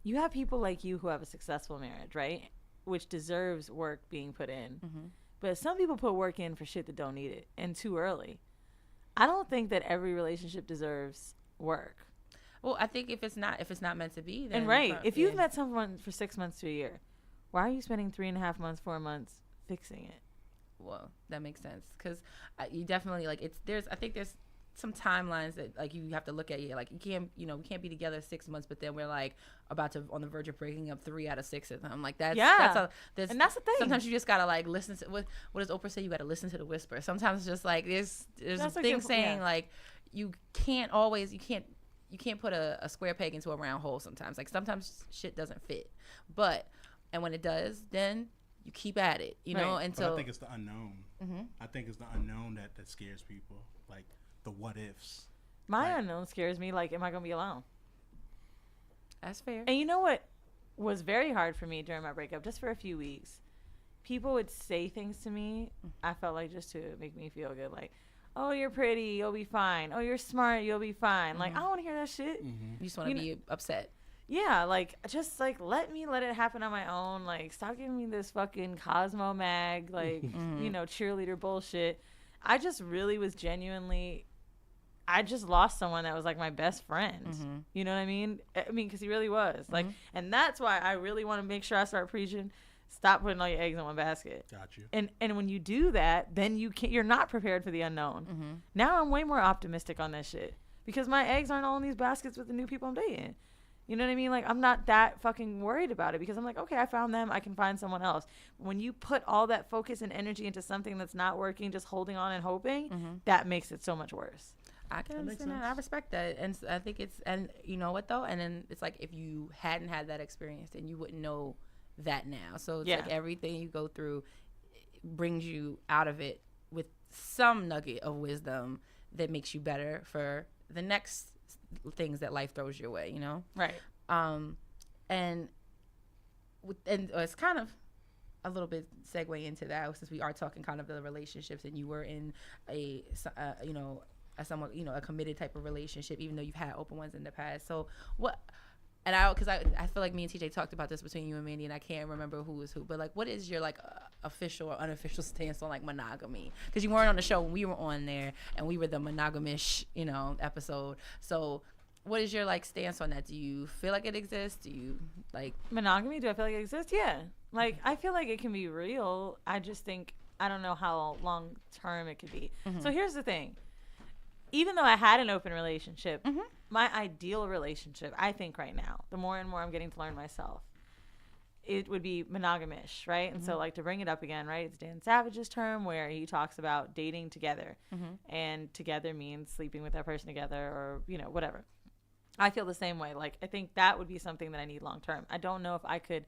you have people like you who have a successful marriage, right? Which deserves work being put in. Mm-hmm. But some people put work in for shit that don't need it, and too early. I don't think that every relationship deserves work. Well, I think if it's not meant to be, then if you've met someone for 6 months to a year, why are you spending 3.5 months, 4 months fixing it? Well, that makes sense, because you definitely, like, I think there's some timelines that, like, you have to look at. Like, we can't be together 6 months, but then we're like on the verge of breaking up 3 out of 6 of them. Like, and that's the thing. Sometimes you just gotta, like, listen to what does Oprah say? You gotta listen to the whisper. Sometimes it's just like there's a thing saying like you can't put a square peg into a round hole. Sometimes, like, sometimes shit doesn't fit, and when it does, then you keep at it, right. And but so I think it's the unknown. Mm-hmm. I think it's the unknown that scares people, like the what ifs. My unknown scares me. Like, am I gonna be alone? That's fair. And you know what was very hard for me during my breakup, just for a few weeks? People would say things to me, I felt like, just to make me feel good, like, oh, you're pretty, you'll be fine. Oh, you're smart, you'll be fine. Mm-hmm. Like, I don't want to hear that shit. Mm-hmm. You just want to be upset. Yeah, like, just, like, let it happen on my own. Like, stop giving me this fucking Cosmo mag, like, cheerleader bullshit. I just really was I just lost someone that was, like, my best friend. Mm-hmm. You know what I mean? Because he really was. Mm-hmm. Like, and that's why I really want to make sure I start preaching, stop putting all your eggs in one basket. Got you. And when you do that, then you're not prepared for the unknown. Mm-hmm. Now I'm way more optimistic on that shit, because my eggs aren't all in these baskets with the new people I'm dating. You know what I mean? Like, I'm not that fucking worried about it, because I'm like, okay, I found them, I can find someone else. When you put all that focus and energy into something that's not working, just holding on and hoping, that makes it so much worse. I can understand that. I respect that. And I think and you know what though? And then it's like, if you hadn't had that experience, then you wouldn't know that now. So it's like everything you go through brings you out of it with some nugget of wisdom that makes you better for the next things that life throws your way, Right. And it's kind of a little bit segue into that, since we are talking kind of the relationships, and you were in a somewhat, a committed type of relationship, even though you've had open ones in the past. So because I feel like me and TJ talked about this between you and Mandy, and I can't remember who is who, but, like, what is your, like, official or unofficial stance on, like, monogamy? Because you weren't on the show when we were on there, and we were the mongom-ish, episode. So what is your, like, stance on that? Do you feel like it exists? Do you, like... Monogamy, do I feel like it exists? Yeah. Like, I feel like it can be real. I just think, I don't know how long term it could be. Mm-hmm. So here's the thing. Even though I had an open relationship, my ideal relationship, I think right now, the more and more I'm getting to learn myself, it would be monogam-ish, right? And so, like, to bring it up again, right, it's Dan Savage's term where he talks about dating together. And together means sleeping with that person together, or, whatever. I feel the same way. Like, I think that would be something that I need long term. I don't know if I could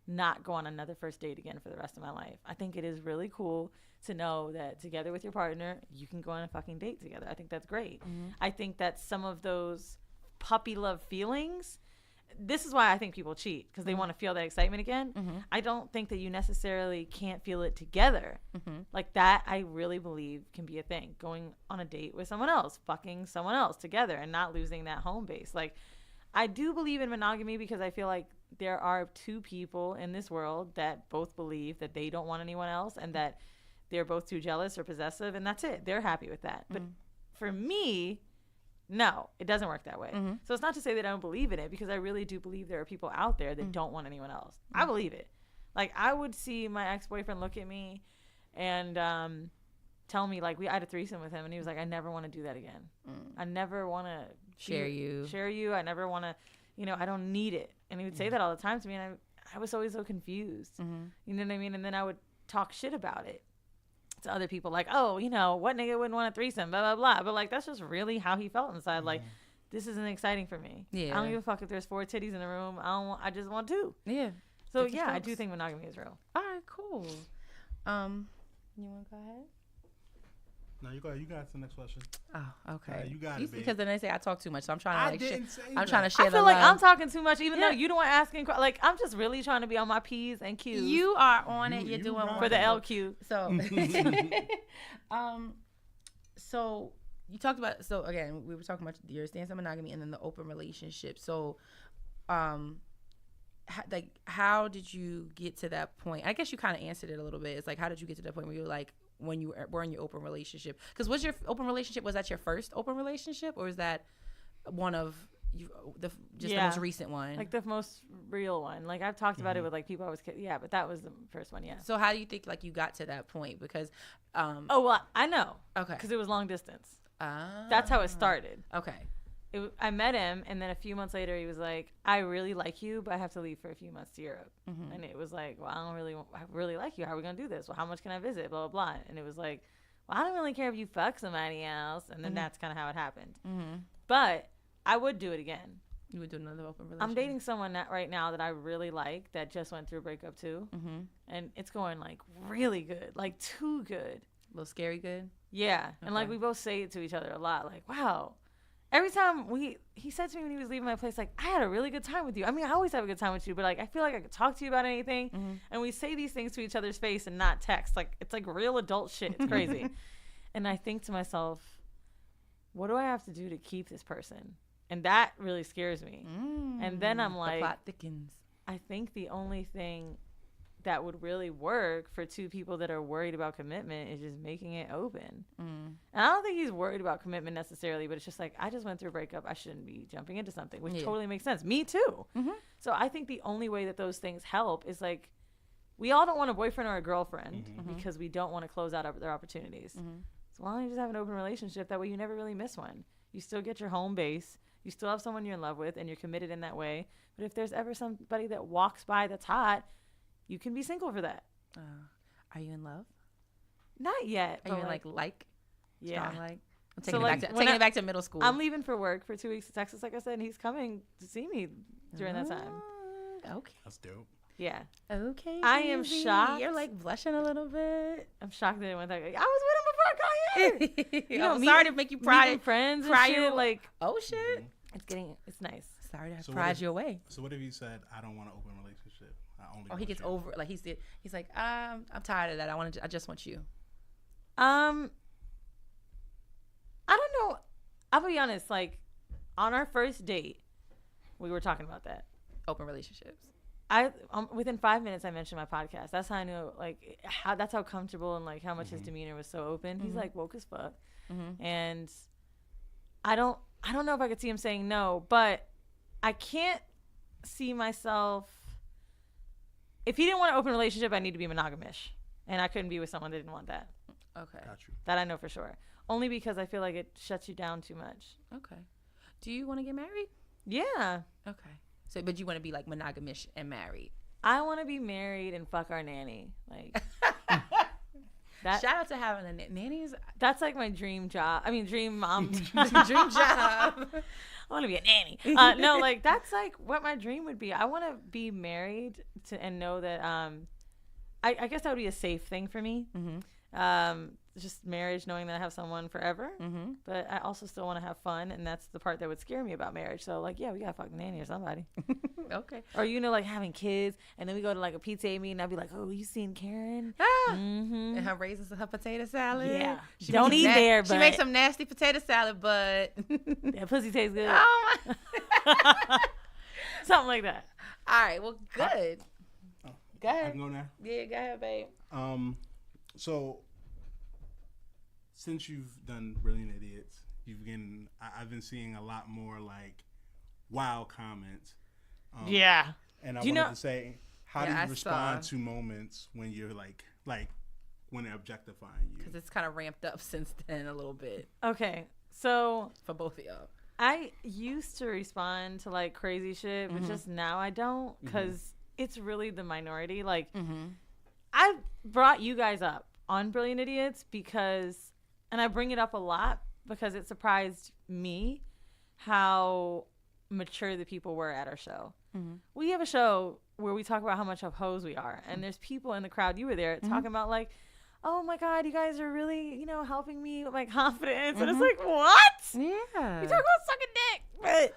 not go on another first date again for the rest of my life. I think it is really cool to know that together with your partner, you can go on a fucking date together. I think that's great. I think that some of those puppy love feelings, this is why I think people cheat, because they want to feel that excitement again. I don't think that you necessarily can't feel it together. Like, that, I really believe can be a thing. Going on a date with someone else, fucking someone else together, and not losing that home base. Like, I do believe in monogamy, because I feel like there are two people in this world that both believe that they don't want anyone else, and that they're both too jealous or possessive, and that's it. They're happy with that. But for me, no, it doesn't work that way. So it's not to say that I don't believe in it, because I really do believe there are people out there that don't want anyone else. I believe it. Like, I would see my ex-boyfriend look at me and tell me, like, I had a threesome with him, and he was like, I never want to do that again. I never want to share you. I never want to, I don't need it. And he would say that all the time to me, and I was always so confused. You know what I mean? And then I would talk shit about it to other people, like, oh, what nigga wouldn't want a threesome, blah, blah, blah. But, like, that's just really how he felt inside. Like, this isn't exciting for me. I don't give a fuck if there's 4 titties in the room. I just want 2. So, yeah, I do think monogamy is real. All right, cool. You want to go ahead? No, you got the next question. Oh, okay. You got it, babe. Because then they say I talk too much, so I'm trying to I didn't say I'm that. trying to share I feel the like love. I'm talking too much, even Yeah. though you don't want asking. Like, I'm just really trying to be on my P's and Q's. You are on it. You're you doing right. for the wonderful. LQ. So, so you talked about. So again, we were talking about your stance on monogamy and then the open relationship. So, how did you get to that point? I guess you kind of answered it a little bit. It's like, how did you get to that point where you were like, when you were in your open relationship? Because was your open relationship, was that your first open relationship, or is that one of you, the most recent one? Like the most real one. Like I've talked about it with like people I was but that was the first one. Yeah. So how do you think like you got to that point? Because oh well, I know. Okay. Because it was long distance. Ah. That's how it started. Okay. I met him, and then a few months later, he was like, "I really like you, but I have to leave for a few months to Europe." Mm-hmm. And it was like, "Well, I really like you. How are we gonna do this? Well, how much can I visit? Blah blah blah." And it was like, "Well, I don't really care if you fuck somebody else." And then that's kind of how it happened. Mm-hmm. But I would do it again. You would do another open relationship? I'm dating someone right now that I really like that just went through a breakup too, and it's going like really good, like too good. A little scary good. Yeah, and like we both say it to each other a lot, like, "Wow." Every time he said to me when he was leaving my place, like, "I had a really good time with you." I mean, I always have a good time with you, but like, I feel like I could talk to you about anything. And we say these things to each other's face and not text. Like, it's like real adult shit. It's crazy. And I think to myself, what do I have to do to keep this person? And that really scares me. And then I'm like, the plot thickens. I think the only thing that would really work for two people that are worried about commitment is just making it open. And I don't think he's worried about commitment necessarily, but it's just like, I just went through a breakup. I shouldn't be jumping into something, which totally makes sense. Me too. So I think the only way that those things help is like, we all don't want a boyfriend or a girlfriend because we don't want to close out their opportunities. So why don't you just have an open relationship? That way you never really miss one. You still get your home base. You still have someone you're in love with and you're committed in that way. But if there's ever somebody that walks by that's hot, you can be single for that. Are you in love? Not yet. Are you in like? Yeah. Strong like? I'm So, taking, like, taking it back to middle school. I'm leaving for work for 2 weeks to Texas, like I said, and he's coming to see me during that time. Okay. That's dope. Yeah. Okay. I am Weezy. shocked. You're like blushing a little bit. I'm shocked that it went that way. I was with him before I got here. You know, sorry to make you cry. Friends and pry shit. you- Like, Oh shit. it's nice. Sorry to have So pried you away. So what if he said, "I don't want an open relationship. I only." Or he want gets you." over like he's like, I'm tired of that. I just want you. I don't know. I'll be honest. Like, on our first date, we were talking about that. Open relationships. Within 5 minutes, I mentioned my podcast. That's how I knew, like, that's how comfortable and like how much his demeanor was so open. He's like woke as fuck, and I don't know if I could see him saying no, but I can't see myself. If he didn't want an open relationship, I need to be monogamish, and I couldn't be with someone that didn't want that. Okay. Got you. That I know for sure. Only because I feel like it shuts you down too much. Okay. Do you want to get married? Yeah. Okay. So, but you want to be like monogamish and married. I want to be married and fuck our nanny. Like, Shout out to having a nannies. that's like my dream job. I mean, dream mom. Dream job. I want to be a nanny. No, like that's like what my dream would be. I want to be married and know that. I guess that would be a safe thing for me. Just marriage, knowing that I have someone forever. But I also still want to have fun, and that's the part that would scare me about marriage. So like, yeah, we gotta fuck a nanny or somebody. Okay. Or like having kids, and then we go to like a PTA meeting, and I'd be like, oh, you seen Karen? And her raisins and her potato salad. Yeah. She Don't makes eat there, She but makes some nasty potato salad, but that pussy tastes good. oh my. Something like that. All right. Well, good. Go I ahead. can go now. Yeah, go ahead, babe. So since you've done Brilliant Idiots, I've been seeing a lot more like wow comments. Yeah. And I Do you wanted know- to say, how Yeah, do you I respond saw. to moments when you're like when they're objectifying you? Because it's kind of ramped up since then a little bit Okay. So for both of y'all. I used to respond to like crazy shit, but just now I don't, because it's really the minority. Like, I brought you guys up on Brilliant Idiots because, and I bring it up a lot because it surprised me how mature the people were at our show. We have a show where we talk about how much of hoes we are, and there's people in the crowd, you were there, talking about like, oh my God, you guys are really, helping me with my confidence. And it's like, what? Yeah. You talk about sucking dick. But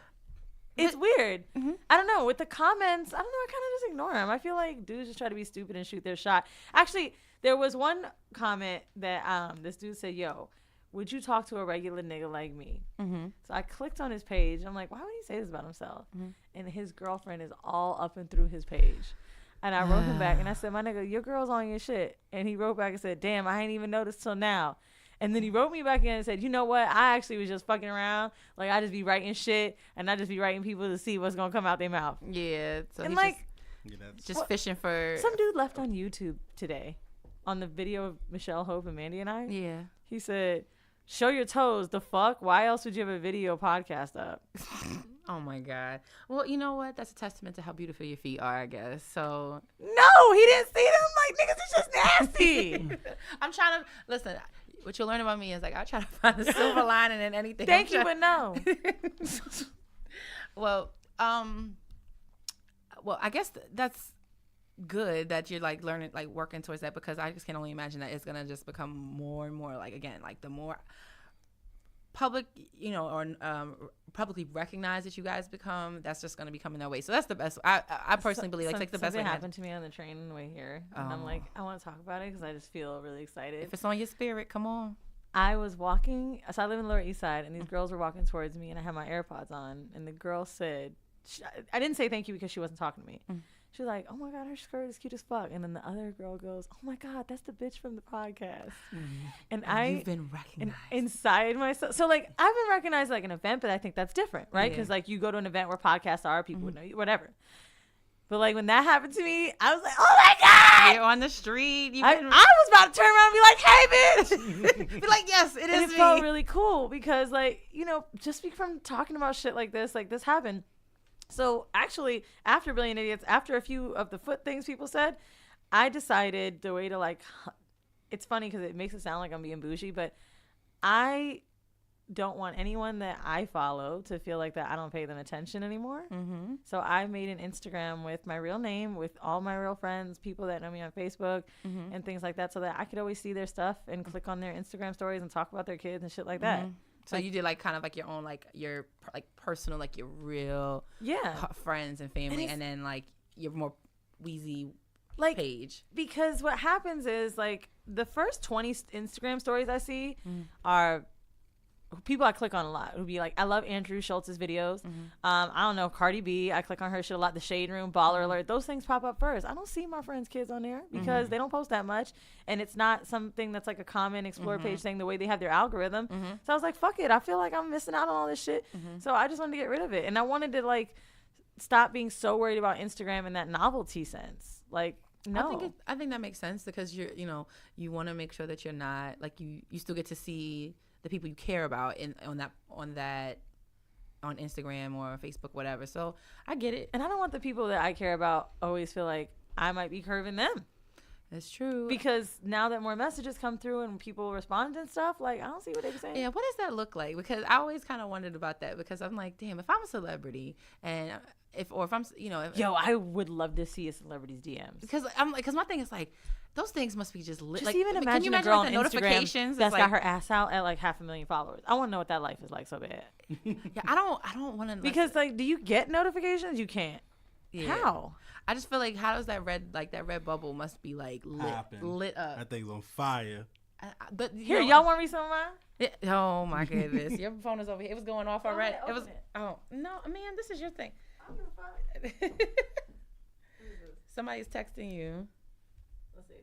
it's weird. I don't know. With the comments, I don't know. I kind of just ignore them. I feel like dudes just try to be stupid and shoot their shot. Actually, there was one comment that this dude said, yo, would you talk to a regular nigga like me? So I clicked on his page. I'm like, why would he say this about himself? And his girlfriend is all up and through his page. And I wrote him back and I said, my nigga, your girl's on your shit. And he wrote back and said, damn, I ain't even noticed till now. And then he wrote me back in and said, you know what? I actually was just fucking around. Like, I just be writing shit and I just be writing people to see what's going to come out their mouth. Yeah. So and he's like, just fishing for. Some dude left on YouTube today on the video of Michelle, Hope, and Mandy and I. Yeah. He said, show your toes. The fuck? Why else would you have a video podcast up? Oh my God. Well, you know what? That's a testament to how beautiful your feet are, I guess. So. No, he didn't see them. Like, niggas is just nasty. I'm trying to listen. What you'll learn about me is like I try to find the silver lining in anything. Thank you, but no. Well, I guess that's good that you're like learning, like working towards that, because I just can only imagine that it's gonna just become more and more like, again, like the more public, or publicly recognized that you guys become, that's just gonna be coming that way. So that's the best. I personally believe like the best way. Something happened to me on the train on the way here, and I'm like, I want to talk about it because I just feel really excited. If it's on your spirit, come on. I was walking, so I live in the Lower East Side, and these girls were walking towards me, and I had my AirPods on, and the girl said, I didn't say thank you because she wasn't talking to me. She was like, oh my God, her skirt is cute as fuck. And then the other girl goes, oh my God, that's the bitch from the podcast. And you've been recognized inside myself. So like, I've been recognized like an event, but I think that's different, right? Because like you go to an event where podcasts are, people would know you, whatever. But like when that happened to me, I was like, oh my God. You're on the street. I was about to turn around and be like, hey, bitch. Be like, yes, it is. And it felt really cool because like, just from talking about shit like this happened. So actually, after Brilliant Idiots, after a few of the foot things people said, I decided the way to like, it's funny because it makes it sound like I'm being bougie, but I don't want anyone that I follow to feel like that I don't pay them attention anymore. So I made an Instagram with my real name, with all my real friends, people that know me on Facebook and things like that, so that I could always see their stuff and click on their Instagram stories and talk about their kids and shit like that. So you did like kind of like your own, like your like personal, like your real friends and family, and then like your more Weezy like page. Because what happens is like the first 20 Instagram stories I see are people I click on a lot. It would be like, I love Andrew Schultz's videos. I don't know, Cardi B, I click on her shit a lot. The Shade Room, Baller Alert, those things pop up first. I don't see my friends' kids on there because they don't post that much, and it's not something that's like a common explore page thing the way they have their algorithm. So I was like, fuck it, I feel like I'm missing out on all this shit. So I just wanted to get rid of it, and I wanted to like stop being so worried about Instagram in that novelty sense. Like, no, I think that makes sense because you're you want to make sure that you're not like you still get to see the people you care about on Instagram or Facebook, whatever. So I get it. And I don't want the people that I care about always feel like I might be curving them. That's true. Because now that more messages come through and people respond and stuff, like I don't see what they're saying. Yeah, what does that look like? Because I always kind of wondered about that because I'm like, damn, if I'm a celebrity and if I'm, I would love to see a celebrity's DMs. Because my thing is like, those things must be just lit. Just like, even imagine can you a girl on notifications Instagram that's got her ass out at like 500,000 followers. I want to know what that life is like so bad. Yeah, I don't want to. Because like, do you get notifications? You can't. Yeah. How? I just feel like how does that red bubble must be like lit up. That thing's on fire. But here, y'all want me some of mine? Oh my goodness, your phone is over here. It was going off already. It was. Oh no, man, this is your thing. I'm gonna find it. Somebody's texting you. Let's see.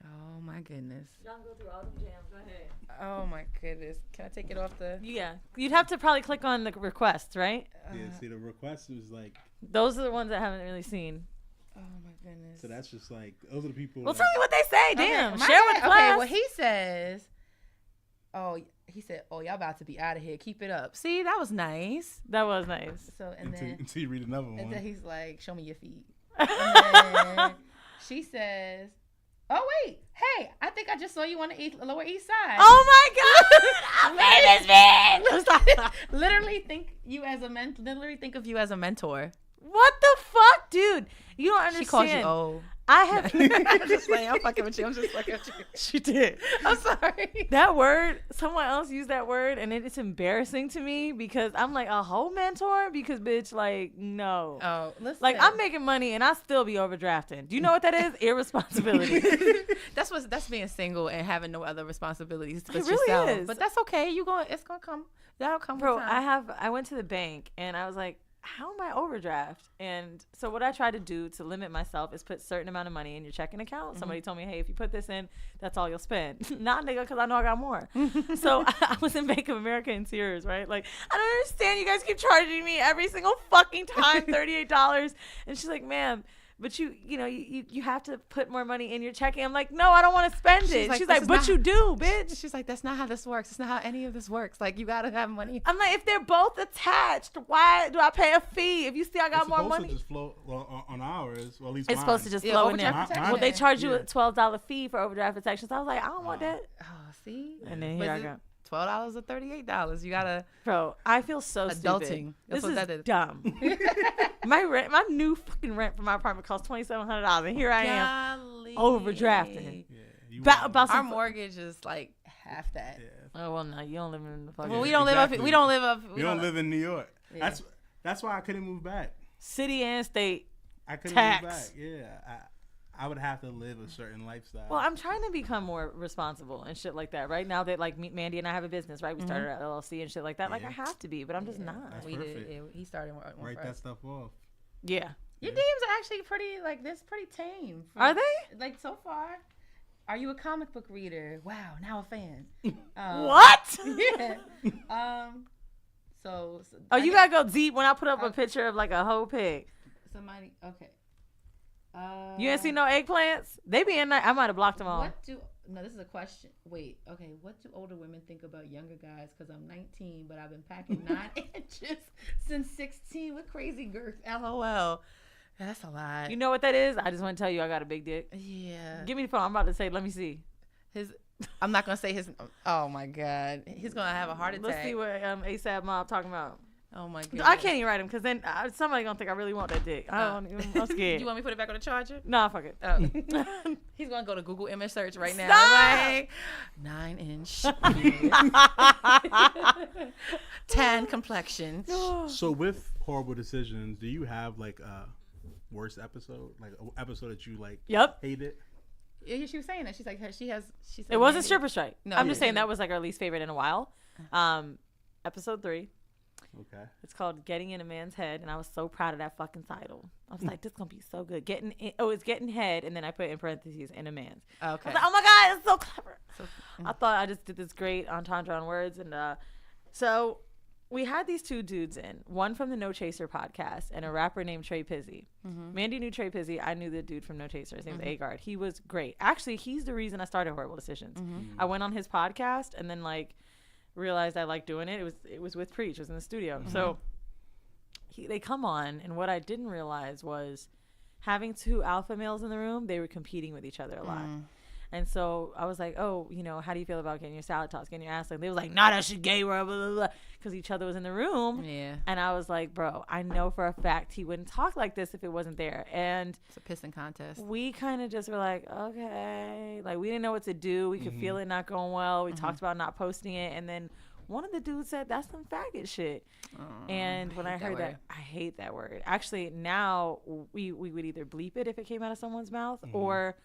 Oh my goodness. Y'all go through all them jams. Go ahead. Oh my goodness. Can I take it off the? Yeah. You'd have to probably click on the requests, right? Yeah. See, the request was like. Those are the ones I haven't really seen. Oh my goodness. So that's just like those are the people. Well, tell me what they say. Damn. Okay, share with class. Okay. Well, he says. He said, "Oh, y'all about to be out of here. Keep it up." See, that was nice. That was nice. So until you read another one. And then he's like, "Show me your feet." And then she says, "Oh wait, hey, I think I just saw you on the Lower East Side." Oh my God, I'm famous, man. Literally think of you as a mentor. What the fuck, dude? You don't understand. She calls you old. I have. I'm just playing. I'm fucking with you. I'm just fucking with you. She did. I'm sorry. That word, someone else used that word, and it's embarrassing to me because I'm like a whole mentor because, bitch, like, no. Oh, listen. Like, I'm making money and I still be overdrafting. Do you know what that is? Irresponsibility. That's being single and having no other responsibilities but It really yourself. is. But that's okay. It's gonna come. That'll come. Bro, with time. I went to the bank and I was like, how am I overdraft? And so what I try to do to limit myself is put certain amount of money in your checking account. Somebody told me, hey, if you put this in, that's all you'll spend. Not, nigga, because I know I got more. So I was in Bank of America in tears, right? Like, I don't understand. You guys keep charging me every single fucking time $38. And she's like, ma'am, but you have to put more money in your checking. I'm like, no, I don't want to spend it. She's like, but you do, bitch. She's like, that's not how this works. It's not how any of this works. Like, you gotta have money. I'm like, if they're both attached, why do I pay a fee if you see I got more money? It's supposed to just flow on ours. Well, at least It's mine. supposed to just flow in there. overdraft Well, they charge you Yeah. a $12 fee for overdraft protection. So I was like, I don't want that. Oh, see. And then But here I is it go. $12 or $38. You gotta. Bro, I feel so Adulting. stupid. That's This what is that is. dumb. my new fucking rent for my apartment costs $2,700, and here I am Golly. overdrafting. Yeah, you About Our some. mortgage is like half that. Yeah. Oh well, no, you don't live in the fucking Well, we Yeah, don't live exactly. up. We don't live up. We don't live in New York. Yeah. That's why I couldn't move back. city and state. I couldn't Tax. move back. Yeah, I would have to live a certain lifestyle. Well, I'm trying to become more responsible and shit like that. Right now that like Mandy and I have a business, right? We started an LLC and shit like that. Like Yeah. I have to be, but I'm just not. That's We perfect. did. Yeah, he started one Write for that us. stuff off. Yeah. Your Yeah. DMs are actually pretty pretty tame. Are they? Like so far. Are you a comic book reader? Wow, now a fan. What? Yeah. So. Oh, I you get- gotta go deep when I put up a picture of like a whole pig. somebody. Okay. You ain't see no eggplants? They be in there. I might have blocked them all. What do? No, this is a question. Wait. Okay. What do older women think about younger guys? Because I'm 19, but I've been packing 9 inches since 16 with crazy girth. LOL. That's a lot. You know what that is? I just want to tell you I got a big dick. Yeah. Give me the phone. I'm about to say, let me see. I'm not gonna say his. Oh my god. He's gonna have a heart attack. Let's see what ASAP Mob talking about. Oh my god. I can't even write him because then somebody gonna think I really want that dick. I'm scared. Do you want me to put it back on the charger? Nah, fuck it. Oh. He's gonna go to Google image search right now. Stop! Like, 9-inch. Tan complexion. So with Horrible Decisions, do you have like a worst episode, like an episode that you like Yep. hated? Yeah, she was saying that. She's like, she said It wasn't Mandy- Stripper Strike. No, I'm just yeah. saying that was like our least favorite in a while. Episode 3. Okay. It's called Getting in a Man's Head, and I was so proud of that fucking title. I was like, this is gonna be so good. It's Getting Head, and then I put in parentheses in a man's. I Okay. was like, oh my god, it's so clever. So- I thought I just did this great entendre on words, and so we had these two dudes in, one from the No Chaser podcast and a rapper named Trey Pizzy. Mandy knew Trey Pizzy. I knew the dude from No Chaser. His name's Agard. He was great. Actually, he's the reason I started Whoreible Decisions. I went on his podcast and then like realized I liked doing it. It was with Preach. It was in the studio. So they come on, and what I didn't realize was having two alpha males in the room, they were competing with each other a lot. And so I was like, oh, how do you feel about getting your salad tossed, getting your ass like? They was like, nah, that shit gay, blah, blah, blah, because each other was in the room. Yeah. And I was like, bro, I know for a fact he wouldn't talk like this if it wasn't there. And It's a pissing contest. we kind of just were like, okay. Like, we didn't know what to do. We could feel it not going well. We talked about not posting it. And then one of the dudes said, that's some faggot shit. And when I heard that, I hate that word. Actually, now we would either bleep it if it came out of someone's mouth or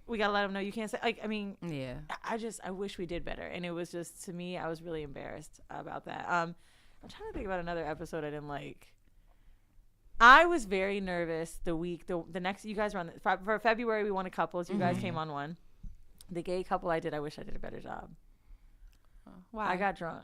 we gotta let them know you can't say. Like, I mean, Yeah. I wish we did better. And it was just, to me, I was really embarrassed about that. I'm trying to think about another episode I didn't like. I was very nervous the next, you guys were on, for February, we wanted couples. You guys came on one. The gay couple I wish I did a better job. Why? I got drunk.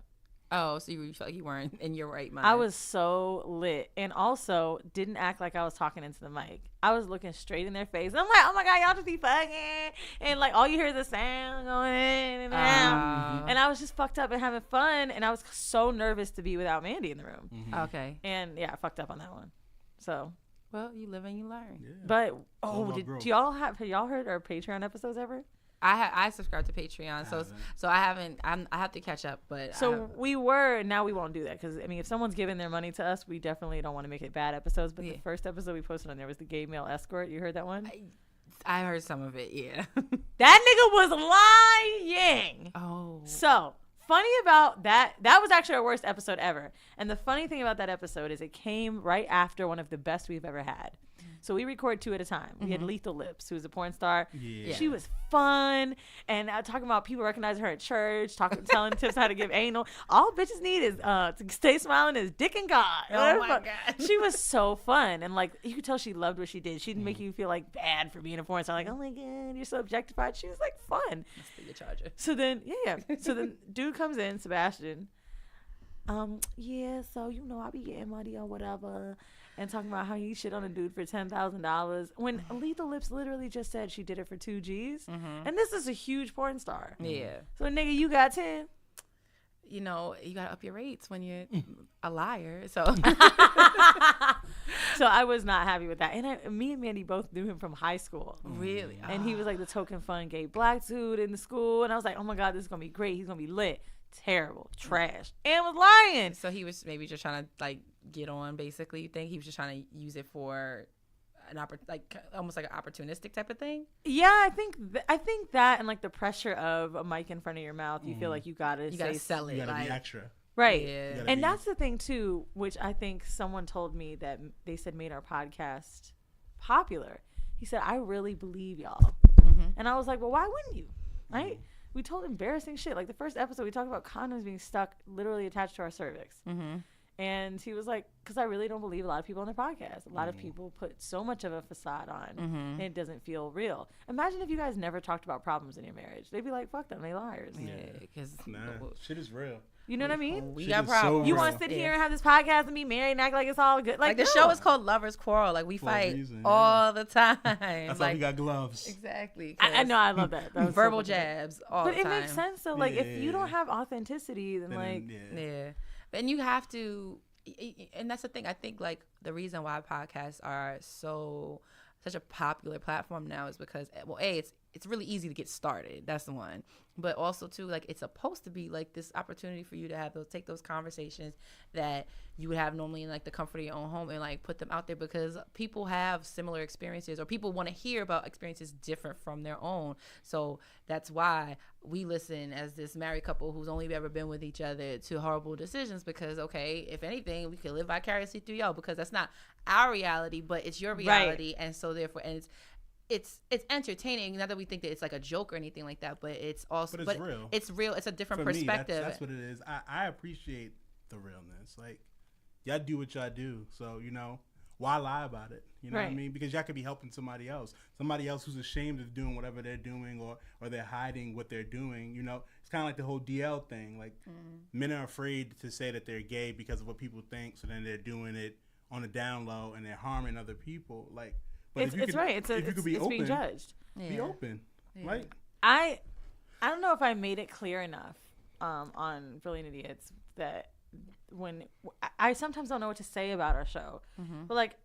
Oh, so you felt like you weren't in your right mind. I was so lit, and also didn't act like I was talking into the mic. I was looking straight in their face. And I'm like, oh my god, y'all just be fucking, and like all you hear is the sound going in and out. And I was just fucked up and having fun, and I was so nervous to be without Mandy in the room. Okay. And yeah, I fucked up on that one. So, Well, you live and you learn. Yeah. but All about do growth. y'all have y'all heard our Patreon episodes ever? I subscribe to Patreon, so I haven't. I have to catch up, but so we won't do that because I mean, if someone's giving their money to us, we definitely don't want to make it bad episodes. But the first episode we posted on there was the gay male escort. You heard that one? I heard some of it. Yeah, that nigga was lying. Oh, so funny about that. That was actually our worst episode ever. And the funny thing about that episode is it came right after one of the best we've ever had. So we record 2 at a time. We had Lethal Lips, who's a porn star. Yeah. She was fun. And talking about people recognizing her at church, telling tips how to give anal. All bitches need is to stay smiling is dick and God. Oh my God. She was so fun. And like, you could tell she loved what she did. She didn't make you feel like bad for being a porn star. Like, oh my God, you're so objectified. She was like fun. Must be the charger. So then, so then dude comes in, Sebastian. Yeah, so I be getting money or whatever. And talking about how he shit on a dude for $10,000 when Lethal Lips literally just said she did it for 2 G's. And this is a huge porn star. Yeah. So nigga, you got 10. You gotta up your rates when you're a liar. So So I was not happy with that. And me and Mandy both knew him from high school. Really? And he was like the token fun gay black dude in the school. And I was like, oh my God, this is gonna be great. He's gonna be lit. Terrible, trash, and was lying. So he was maybe just trying to like get on. Basically, you think he was just trying to use it for an almost like an opportunistic type of thing? Yeah, I think that and like the pressure of a mic in front of your mouth, you feel like you gotta sell it. You gotta like, be extra. Right. Yeah. And that's the thing too, which I think someone told me that they said made our podcast popular. He said, I really believe y'all. And I was like, well, why wouldn't you? Right? We told embarrassing shit. Like the first episode, we talked about condoms being stuck literally attached to our cervix. And he was like, because I really don't believe a lot of people on their podcast. A lot of people put so much of a facade on and it doesn't feel real. Imagine if you guys never talked about problems in your marriage. They'd be like, fuck them, they liars. Yeah, because shit is real. You know what I mean? We Shit got is so problems. You real. want to sit here and have this podcast and be married and act like it's all good. Like the show is called Lovers Quarrel. Like we For a fight reason, all the time. That's why we got gloves. Exactly. I know, I love that. That was verbal so funny. jabs all But the it time. makes sense though. Like if you don't have authenticity, then like Yeah. And you have to, and that's the thing. I think like the reason why podcasts are such a popular platform now is because, well, it's really easy to get started. That's the one. But also too, like it's supposed to be like this opportunity for you to have take those conversations that you would have normally in like the comfort of your own home and like put them out there because people have similar experiences or people want to hear about experiences different from their own. So that's why we listen as this married couple who's only ever been with each other to Whoreible Decisions, because okay, if anything, we could live vicariously through y'all because that's not our reality, but it's your reality. Right. And so therefore, and it's entertaining. Not that we think that it's like a joke or anything like that, but it's also real. It's real. It's a different For perspective. Me, that's what it is. I appreciate the realness. Like y'all do what y'all do, so why lie about it? You know what I mean? Because y'all could be helping somebody else who's ashamed of doing whatever they're doing or they're hiding what they're doing. It's kind of like the whole DL thing. Like men are afraid to say that they're gay because of what people think, so then they're doing it on the down low and they're harming other people. Like. But it's being judged. Be open, right? I don't know if I made it clear enough on Brilliant Idiots that when I sometimes don't know what to say about our show, but like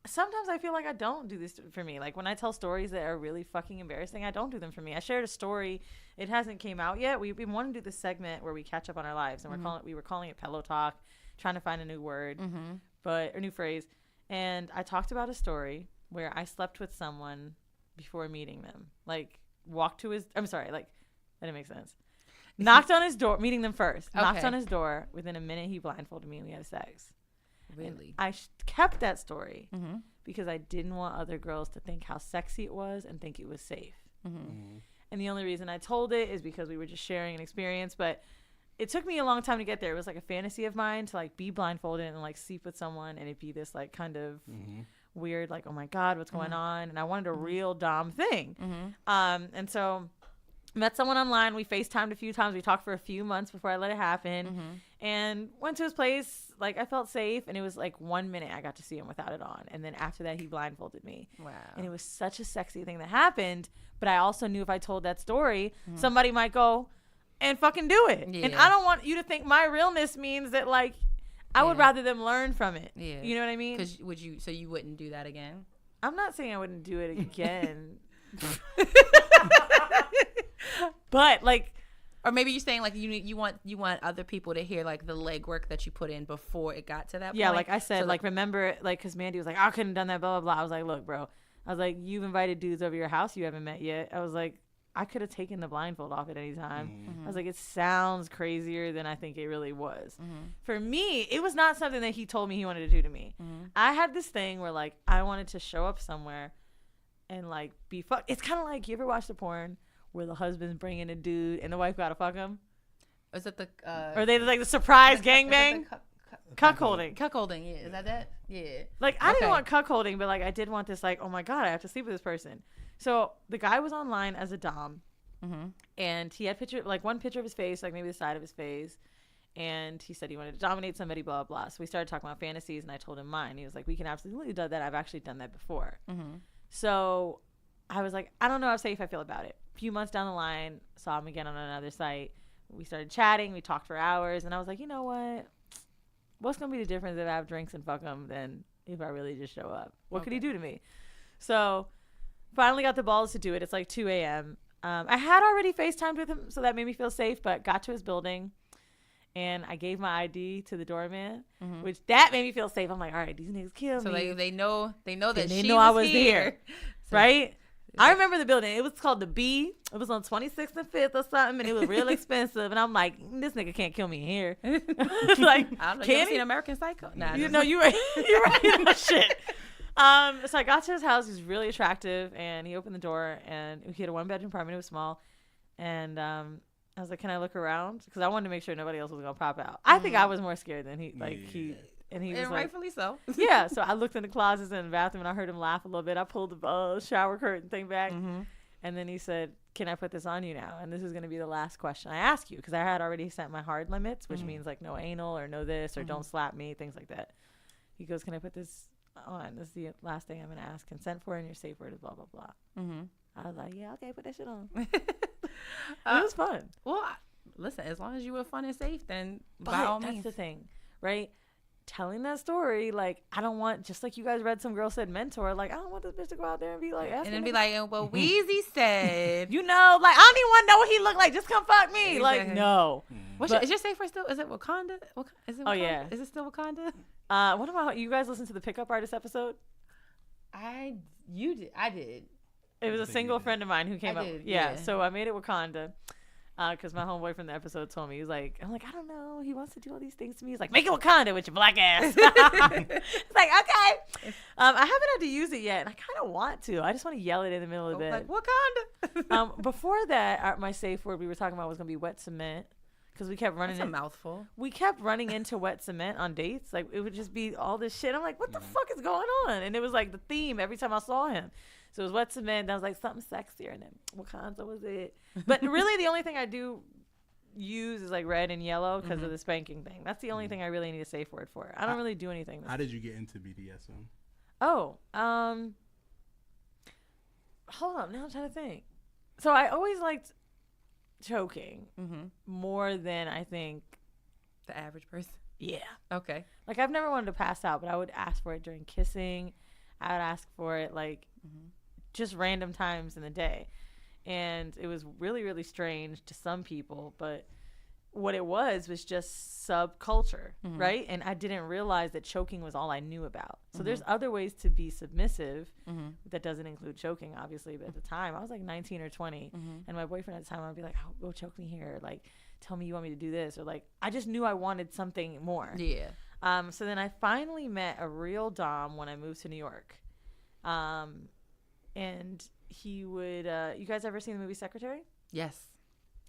sometimes I feel like I don't do this for me. Like when I tell stories that are really fucking embarrassing, I don't do them for me. I shared a story. It hasn't came out yet. We want to do this segment where we catch up on our lives, and we were calling it Pillow Talk, trying to find a new word, but a new phrase. And I talked about a story where I slept with someone before meeting them. Like, walked to his... I'm sorry, like, that didn't make sense. Knocked on his door, meeting them first. Okay. Knocked on his door. Within a minute, he blindfolded me and we had sex. Really? And I kept that story because I didn't want other girls to think how sexy it was and think it was safe. And the only reason I told it is because we were just sharing an experience, but it took me a long time to get there. It was like a fantasy of mine to, like, be blindfolded and, like, sleep with someone and it be this, like, kind of... weird, like, oh my God, what's going on? And I wanted a real dom thing. And so met someone online. We FaceTimed a few times. We talked for a few months before I let it happen and went to his place. Like, I felt safe. And it was like 1 minute I got to see him without it on. And then after that, he blindfolded me. Wow. And it was such a sexy thing that happened. But I also knew if I told that story, somebody might go and fucking do it. Yeah. And I don't want you to think my realness means that, like, I would rather them learn from it. Yeah. You know what I mean? Because so you wouldn't do that again? I'm not saying I wouldn't do it again. But like, or maybe you're saying like you want other people to hear like the legwork that you put in before it got to that point. Yeah, like I said, so like remember, like because Mandy was like, I couldn't have done that, blah blah blah. I was like, look, bro. I was like, you've invited dudes over your house you haven't met yet. I was like, I could have taken the blindfold off at any time. I was like, it sounds crazier than I think it really was. For me, it was not something that he told me he wanted to do to me. I had this thing where like I wanted to show up somewhere and like be fucked. It's kind of like, you ever watch the porn where the husband's bringing a dude and the wife gotta fuck him? Is it the or they like the surprise gangbang? Cuckolding. Cuckolding, yeah. Is that? Yeah. Like, I didn't want cuckolding, but, like, I did want this, like, oh, my God, I have to sleep with this person. So the guy was online as a dom, and he had one picture of his face, like maybe the side of his face, and he said he wanted to dominate somebody, blah, blah, blah. So we started talking about fantasies, and I told him mine. He was like, we can absolutely do that. I've actually done that before. So I was like, I don't know how safe I feel about it. A few months down the line, saw him again on another site. We started chatting. We talked for hours, and I was like, you know what? What's going to be the difference if I have drinks and fuck him than if I really just show up? What could he do to me? So finally got the balls to do it. It's like 2 a.m. I had already FaceTimed with him, so that made me feel safe, but got to his building, and I gave my ID to the doorman, which that made me feel safe. I'm like, all right, these niggas killed me. So they know that they she know was I was here. there, right? I remember the building. It was called the B. It was on 26th and 5th or something, and it was real expensive. And I'm like, this nigga can't kill me here. Like, I don't know. Can You ever he? seen American Psycho? Nah, You know, you're right. No shit. So I got to his house. He was really attractive, and he opened the door, and he had a 1-bedroom apartment. It was small, and I was like, "Can I look around?" Because I wanted to make sure nobody else was gonna pop out. I think I was more scared than he. Like he. And he was like, rightfully so. Yeah. So I looked in the closets and the bathroom, and I heard him laugh a little bit. I pulled the shower curtain thing back, and then he said, "Can I put this on you now?" And this is going to be the last question I ask you, because I had already set my hard limits, which means like no anal or no this or don't slap me, things like that. He goes, "Can I put this on? This is the last thing I'm going to ask. Consent for it, and your safe word is blah blah blah." I was like, "Yeah, okay, put that shit on." It was fun. Well, listen, as long as you were fun and safe, then But by all that's means. the thing, right? Telling that story, like, I don't want, just like you guys read some girl said mentor, like, I don't want this bitch to go out there and be like, And then be like, well, Weezy said, you know, like, I don't even want to know what he looked like. Just come fuck me. Exactly. Like, no. is your safe word still? Is it Wakanda? Is it Wakanda? Oh, yeah. Is it still Wakanda? What about you guys listen to the Pickup Artist episode? I did. It was a single friend of mine who came up. did, Yeah. yeah. So I made it Wakanda. Because my homeboy from the episode told me, he was like, I'm like, I don't know. He wants to do all these things to me. He's like, make it Wakanda with your black ass. It's like, okay. I haven't had to use it yet, and I kind of want to. I just want to yell it in the middle of the bed. Like Wakanda. Before that, my safe word we were talking about was going to be wet cement. Because we kept running That's a mouthful. We kept running into wet cement on dates. Like, it would just be all this shit. I'm like, what the fuck is going on? And it was like the theme every time I saw him. So it was wet cement. And I was like, something sexier. And then Wakanda was it. But really, the only thing I do use is like red and yellow because of the spanking thing. That's the only thing I really need a safe word for. I don't really do anything. How did you get into BDSM? Oh, hold on. Now I'm trying to think. So I always liked choking more than I think The average person. Yeah. Okay. Like, I've never wanted to pass out, but I would ask for it during kissing. I would ask for it, like, just random times in the day. And it was really, really strange to some people, but what it was just subculture, right? And I didn't realize that choking was all I knew about. So there's other ways to be submissive that doesn't include choking, obviously. But at the time, I was like 19 or 20. And my boyfriend at the time, I'd be like, oh, go choke me here. Like, tell me you want me to do this. Or like, I just knew I wanted something more. Yeah. So then I finally met a real dom when I moved to New York. And he would, you guys ever seen the movie Secretary? Yes.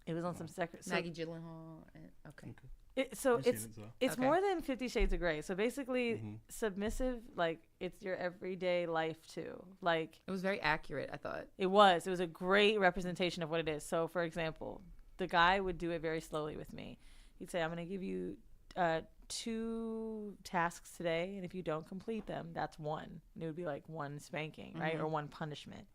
It was on some Maggie Gyllenhaal. Okay. It's Okay. more than 50 Shades of Grey. So basically, submissive, like, it's your everyday life too. Like, It was very accurate, I thought. it was a great representation of what it is. So for example, the guy would do it very slowly with me. He'd say, I'm going to give you 2 tasks today, and if you don't complete them, that's 1. And it would be like 1 spanking, right? Or 1 punishment.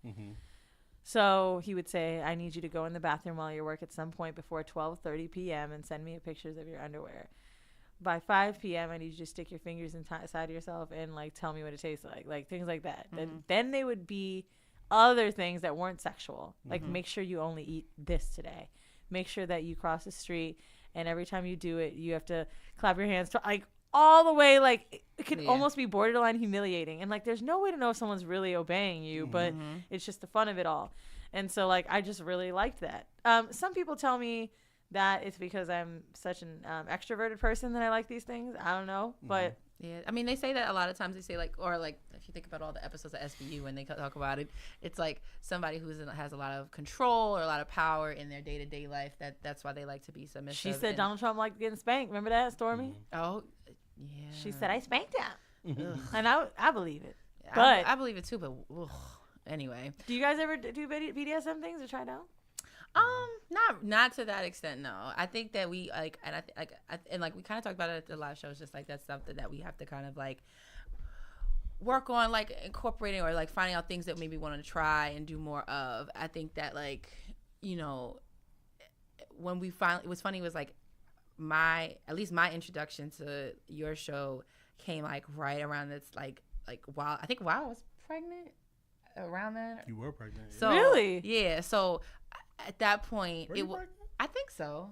So he would say, I need you to go in the bathroom while you work at some point before 12:30 p.m. and send me pictures of your underwear. By 5 p.m., I need you to stick your fingers inside yourself and, like, tell me what it tastes like things like that. Then they would be other things that weren't sexual. Like, make sure you only eat this today. Make sure that you cross the street, and every time you do it, you have to clap your hands. Like, all the way, like, it could almost be borderline humiliating. And, like, there's no way to know if someone's really obeying you, but it's just the fun of it all. And so, like, I just really liked that. Some people tell me that it's because I'm such an extroverted person that I like these things. I don't know, but yeah, I mean, they say that a lot of times. They say, like, or like if you think about all the episodes of SVU when they talk about it, it's like somebody who has a lot of control or a lot of power in their day-to-day life. That's why they like to be submissive. She said Donald Trump liked getting spanked. Remember that, Stormy? Oh, yeah. She said I spanked him, and I believe it. Yeah, But I believe it too. But anyway, do you guys ever do BDSM things or try it out? Not to that extent. No, I think that we like, and we kind of talked about it at the live shows. Just like that's something that we have to kind of like work on, like incorporating or like finding out things that maybe want to try and do more of. I think that like, you know, when we finally, it was funny. It was like at least my introduction to your show came like right around this like while I was pregnant around that. You were pregnant. So really? Yeah. So at that point, Were you pregnant? I think so.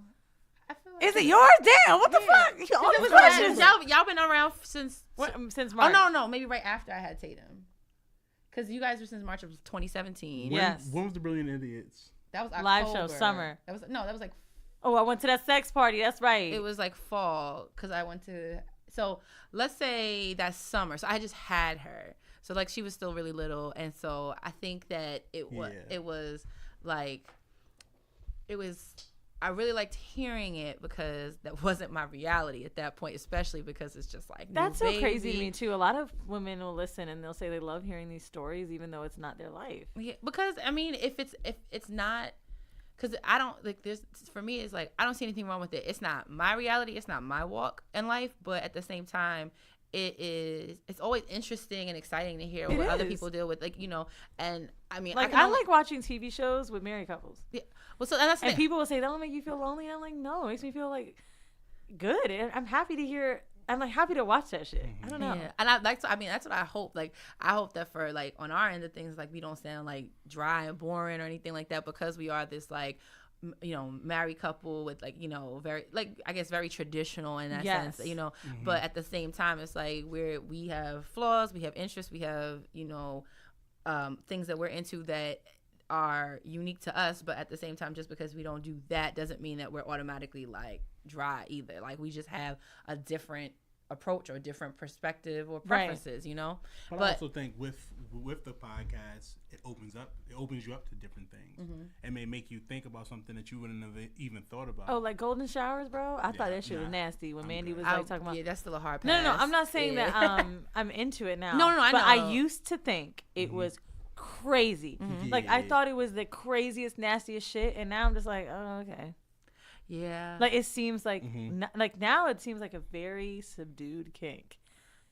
I feel like Is it yours? Damn! What the fuck? All it these was questions. y'all been around since Since March. Oh no, maybe right after I had Tatum, because you guys were since March of 2017. Yes. When was the Brilliant Idiots? That was October. Live show, summer. That was like Oh, I went to that sex party. That's right. it was like fall because I went to. So let's say that summer. So I just had her. So like she was still really little, and so I think that it was like. I really liked hearing it because that wasn't my reality at that point, especially because it's just like that's so crazy to me too. A lot of women will listen and they'll say they love hearing these stories, even though it's not their life. Yeah, because I mean, if it's not, because I don't like for me, it's like I don't see anything wrong with it. It's not my reality. It's not my walk in life, but at the same time, it's always interesting and exciting to hear what other people deal with, like, you know. And I mean, like I like watching TV shows with married couples. Yeah. Well, so and people will say that'll make you feel lonely. I'm like, no, it makes me feel like good. And I'm happy to hear. I'm like happy to watch that shit. I don't know. Yeah. And I like to. I mean, that's what I hope. Like, I hope that for like on our end of things, like we don't sound like dry and boring or anything like that, because we are this like, you know, married couple with like, you know, very like I guess very traditional in that sense, you know. But at the same time, it's like we have flaws, we have interests, we have, you know, things that we're into that are unique to us. But at the same time, just because we don't do that doesn't mean that we're automatically like dry either. Like we just have a different approach or different perspective or preferences, you know. But I also think with the podcast, it opens you up to different things. It may make you think about something that you wouldn't have even thought about. Oh, like golden showers, bro. I thought that shit was nasty when Mandy was like talking about. Yeah, that's still a hard pass. No, I'm not saying that I'm into it now. No, I know. But I used to think it was crazy. Like I thought it was the craziest, nastiest shit, and now I'm just like, oh, okay. Yeah. Like it seems like like now it seems like a very subdued kink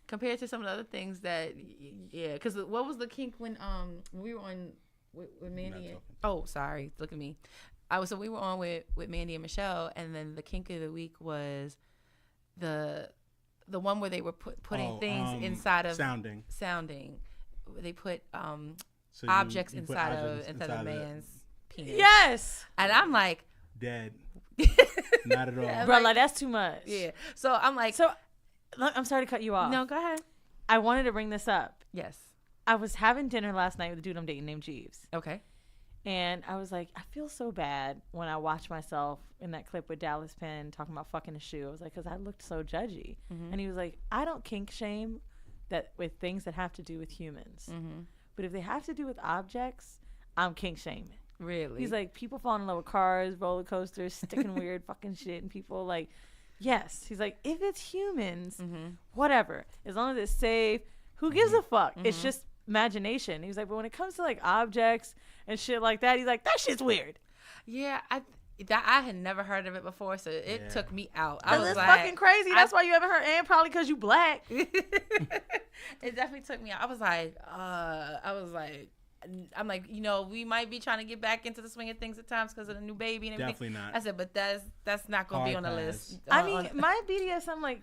compared to some of the other things that because what was the kink when we were on with Mandy sorry, look at me. We were on with Mandy and Michelle, and then the kink of the week was the one where they were putting things inside of sounding. They put objects inside of a man's penis. Yes. And I'm like dead. Not at all. Bro, like that's too much. Yeah. So I'm like, I'm sorry to cut you off. No, go ahead. I wanted to bring this up. Yes. I was having dinner last night with a dude I'm dating named Jeeves. Okay. And I was like, I feel so bad when I watch myself in that clip with Dallas Penn talking about fucking a shoe. I was like, because I looked so judgy. And he was like, I don't kink shame that with things that have to do with humans. But if they have to do with objects, I'm kink shaming. Really? He's like, people fall in love with cars, roller coasters, sticking weird fucking shit, and people like, yes. He's like, if it's humans, whatever. As long as it's safe, who gives a fuck? It's just imagination. He was like, but when it comes to like objects and shit like that, he's like, that shit's weird. Yeah, I had never heard of it before, so it took me out. I was like, fucking crazy. That's why you haven't heard, and probably because you black. It definitely took me out. I was like, I'm like, you know, we might be trying to get back into the swing of things at times because of the new baby and everything. Definitely not. I said, but that's not going to be on the list. I mean, my BDSM, like,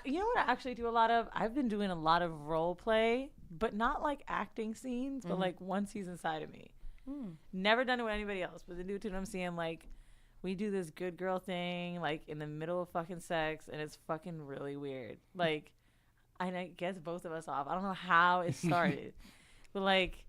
you know what I actually do a lot of? I've been doing a lot of role play but not like acting scenes, but like once he's inside of me. Never done it with anybody else, but the dude who I'm seeing, like, we do this good girl thing, like, in the middle of fucking sex, and it's fucking really weird. Like, and it gets both of us off. I don't know how it started, but, like,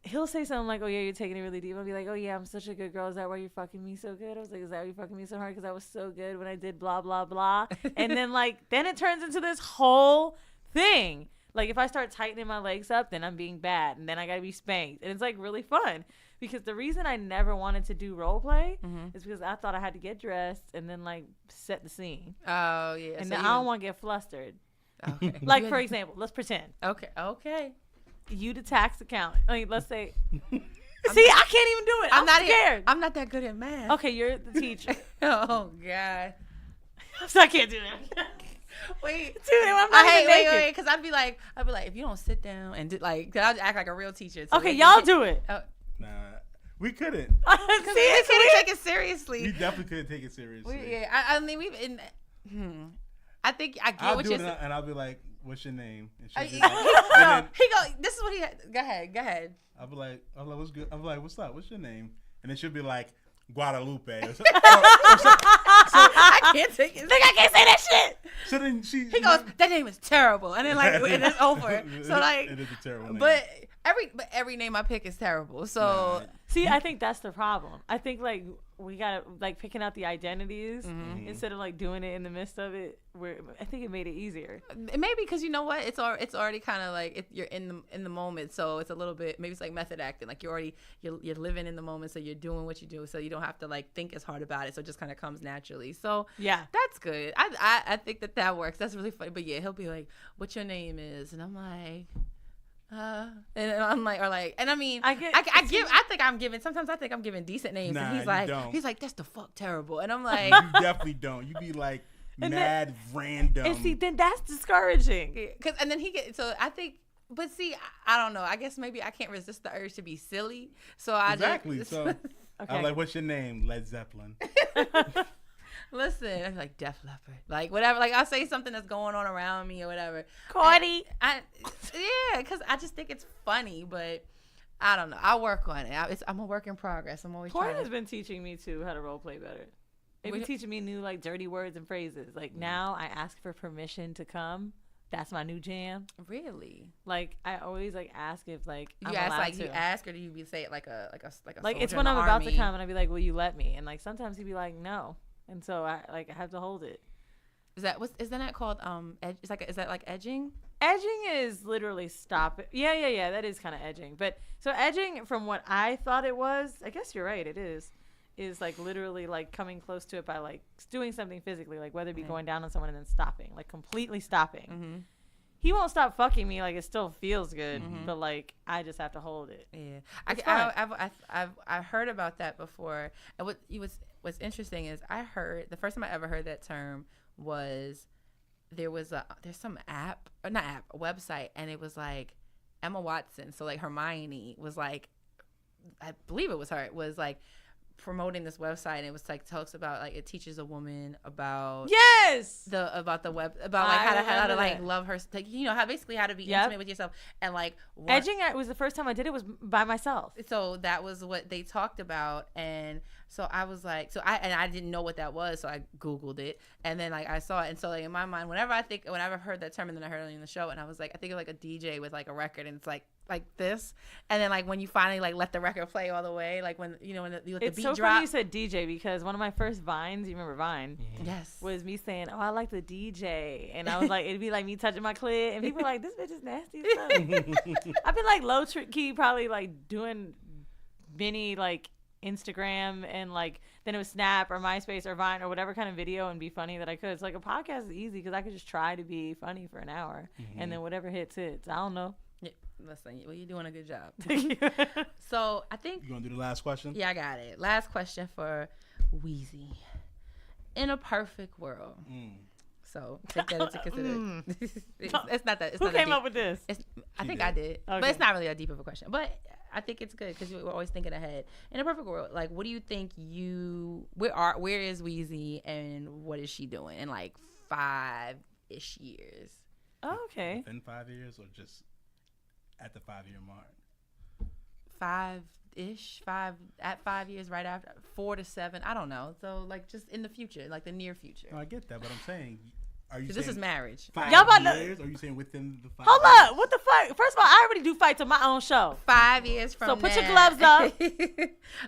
he'll say something like, oh, yeah, you're taking it really deep. I'll be like, oh, yeah, I'm such a good girl. Is that why you're fucking me so good? I was like, is that why you're fucking me so hard? Because I was so good when I did blah, blah, blah. And then, like, then it turns into this whole thing. Like, if I start tightening my legs up, then I'm being bad. And then I got to be spanked. And it's, like, really fun. Because the reason I never wanted to do role play is because I thought I had to get dressed and then, like, set the scene. Oh, yeah. And so then I don't want to get flustered. Okay. Like, for example, let's pretend. Okay. You the tax account. I mean, let's say. See, I can't even do it. I'm not scared. I'm not that good at math. Okay, you're the teacher. Oh, God. So I can't do that. Wait, dude, I'm not even naked. Wait, because I'd be like, if you don't sit down and do, like, I'd act like a real teacher. Okay, y'all do it. Nah, we couldn't. See, we couldn't take it seriously. We definitely couldn't take it seriously. I mean, we've in. I think I get what you're saying. And I'll be like, "What's your name?" And he go. This is what he. Go ahead. I'll be like, "What's good?" I'll be like, "What's up? What's your name?" And it should be like Guadalupe. I can't take it. I can't say that shit. So then he goes, "That name is terrible," and then like it's over. So like, it is a terrible name. But every name I pick is terrible. So see, I think that's the problem. I think like we gotta like picking out the identities instead of like doing it in the midst of it. I think it made it easier. Maybe because you know what, it's already kind of like you're in the moment, so it's a little bit, maybe it's like method acting. Like you're living in the moment, so you're doing what you do, so you don't have to like think as hard about it. So it just kind of comes naturally. So yeah, that's good. I think that works. That's really funny. But yeah, he'll be like, "What your name is?" And I'm like. And I'm like, and I mean, sometimes I think I'm giving decent names, and he's like, "That's the fuck terrible," and I'm like, "You definitely don't. You be like mad random." And see, then that's discouraging. And then he gets, so I think, but see, I don't know. I guess maybe I can't resist the urge to be silly, so I exactly. Just, so okay. I'm like, "What's your name?" Led Zeppelin. Listen, I'm like Def Leppard, like whatever. Like I'll say something that's going on around me or whatever. Cordy, yeah, because I just think it's funny, but I don't know. I'll work on it. I'm a work in progress. I'm always Cordy has been teaching me too how to role play better. They've been teaching me new like dirty words and phrases. Like now, I ask for permission to come. That's my new jam. Really? Like I always like ask if like you ask or do you say it like a it's when I'm about to come and I'd be like, will you let me? And like sometimes he'd be like, no. And so I have to hold it. Isn't that called is that like edging? Edging is literally stop it. Yeah. That is kind of edging. But so edging, from what I thought it was, I guess you're right. It is like literally like coming close to it by like doing something physically, like whether it be going down on someone and then stopping, like completely stopping. Mm-hmm. He won't stop fucking me. Like it still feels good, but like I just have to hold it. Yeah, I've heard about that before. And what's interesting is the first time I ever heard that term was there's some a website, and it was like Emma Watson. So like Hermione was like, I believe it was her. It was like promoting this website, and it was like talks about like it teaches a woman about the web about like how to like love her, like, you know, how to be intimate with yourself, and like edging. It was the first time I did it was by myself. So that was what they talked about, and so I was like, I didn't know what that was, so I Googled it, and then like I saw it, and so like in my mind, whenever I've heard that term, and then I heard it in the show, and I was like, I think of like a DJ with like a record, and it's like this, and then like when you finally like let the record play all the way, like when you know when you let the beat drop. It's so funny you said DJ, because one of my first Vines, you remember Vine? Yes. Was me saying, "Oh, I like the DJ," and I was like, it'd be like me touching my clit, and people were like, "This bitch is nasty as fuck." I've been like low key, probably like doing mini like Instagram, and like then it was Snap or MySpace or Vine or whatever kind of video, and be funny that I could. It's like a podcast is easy because I could just try to be funny for an hour, and then whatever hits. I don't know. Listen, well, you're doing a good job. Thank you. So I think you gonna do the last question? Yeah, I got it. Last question for Weezy. In a perfect world, so take that into consideration. It's not that. Who came up with this? I think I did, but it's not really that deep of a question. But I think it's good because we're always thinking ahead. In a perfect world, like, what do you think where is Weezy, and what is she doing in like 5-ish years? Oh, okay. Within 5 years, or just at the 5-year mark? 5-ish, 5 years, right after 4 to 7. I don't know. So like just in the future, like the near future. No, I get that, but I'm saying, are you saying this is marriage? 5 Y'all about to- years? Or are you saying within the 5 Hold years? up. What the fuck? First of all, I already do fights on my own show. 5 years from So now. put your gloves up.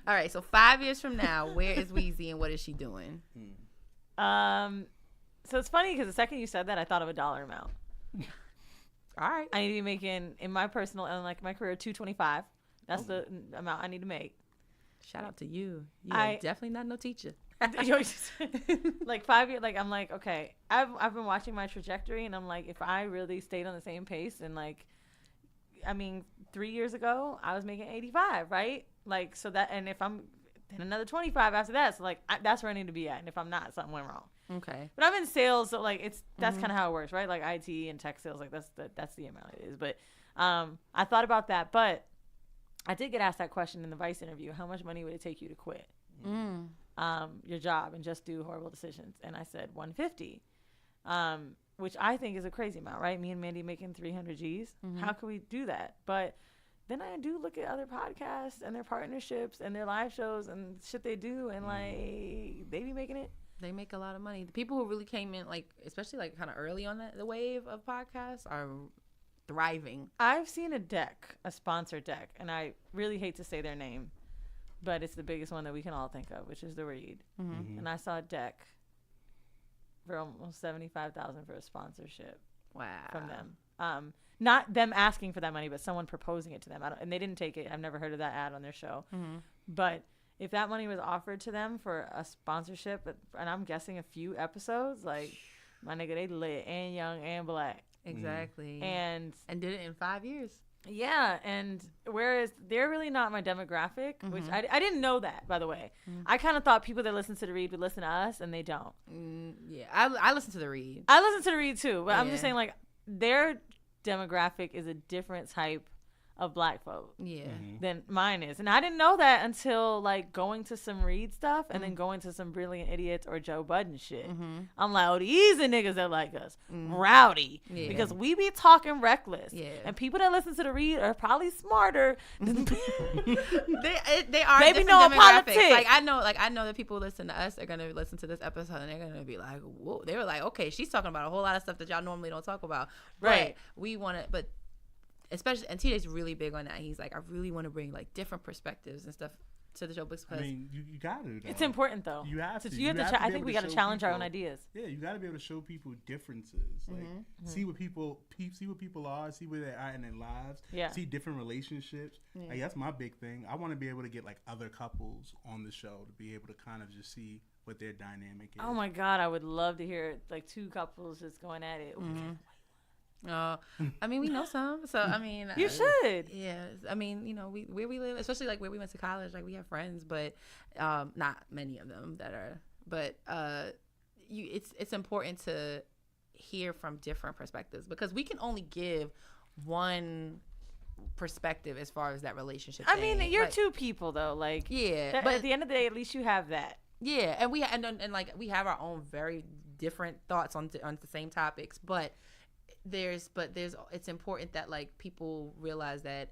All right. So 5 years from now, where is Weezy and what is she doing? So it's funny because the second you said that, I thought of a dollar amount. All right. I need to be making, in my personal and like my career, $225. That's the amount I need to make. Shout out to you. You're definitely not no teacher. Like 5 years, like I'm like, okay, I've been watching my trajectory, and I'm like, if I really stayed on the same pace, and like, I mean, 3 years ago I was making 85, right? Like, so that, and if I'm then another 25 after that, so like that's where I need to be at, and if I'm not, something went wrong. Okay. But I'm in sales, so like that's kind of how it works, right? Like IT and tech sales, like that's the amount it is. But I thought about that, but I did get asked that question in the Vice interview: how much money would it take you to quit your job and just do Whoreible Decisions? And I said 150, which I think is a crazy amount, right? Me and Mandy making 300 G's. How can we do that? But then I do look at other podcasts and their partnerships and their live shows and shit they do, and like they be making it. They make a lot of money. The people who really came in, like, especially like kind of early on the wave of podcasts, are thriving. I've seen a sponsor deck, and I really hate to say their name, but it's the biggest one that we can all think of, which is the Read. And I saw a deck for almost $75,000 for a sponsorship. Wow. From them. Not them asking for that money, but someone proposing it to them. And they didn't take it. I've never heard of that ad on their show. But if that money was offered to them for a sponsorship, and I'm guessing a few episodes, like, my nigga, they lit and young and black. Exactly. And did it in 5 years. Yeah, and whereas they're really not my demographic, which I didn't know that, by the way. I kind of thought people that listen to the Read would listen to us, and they don't. Yeah, I listen to the Read. I listen to the Read too, but I'm just saying, like, their demographic is a different type of black folk than mine is. And I didn't know that until like going to some Read stuff and then going to some Brilliant Idiots or Joe Budden shit. I'm like, oh, these are niggas that like us. Rowdy. Because we be talking reckless. And people that listen to the Read are probably smarter. they are Maybe know politics. Like I know that people who listen to us are gonna listen to this episode and they're gonna be like, whoa. They were like, okay, she's talking about a whole lot of stuff that y'all normally don't talk about. Right. But we want to, but especially, and TJ's really big on that. He's like, I really want to bring like different perspectives and stuff to the show because I mean, you got to. It's important though. You have to. You have to I think we got to challenge our own ideas. Yeah, you got to be able to show people differences. Like, see what people are, see where they're at in their lives. Yeah. See different relationships. Yeah. Like, that's my big thing. I want to be able to get like other couples on the show to be able to kind of just see what their dynamic is. Oh my God, I would love to hear like two couples just going at it. I mean, we know some, so I mean, you should. Yeah, I mean, you know, where we live, especially like where we went to college, like we have friends, but not many of them that are. But it's important to hear from different perspectives because we can only give one perspective as far as that relationship. I mean, you're like, two people though, like but at the end of the day, at least you have that. Yeah, and we like we have our own very different thoughts on the same topics, but it's important that like people realize that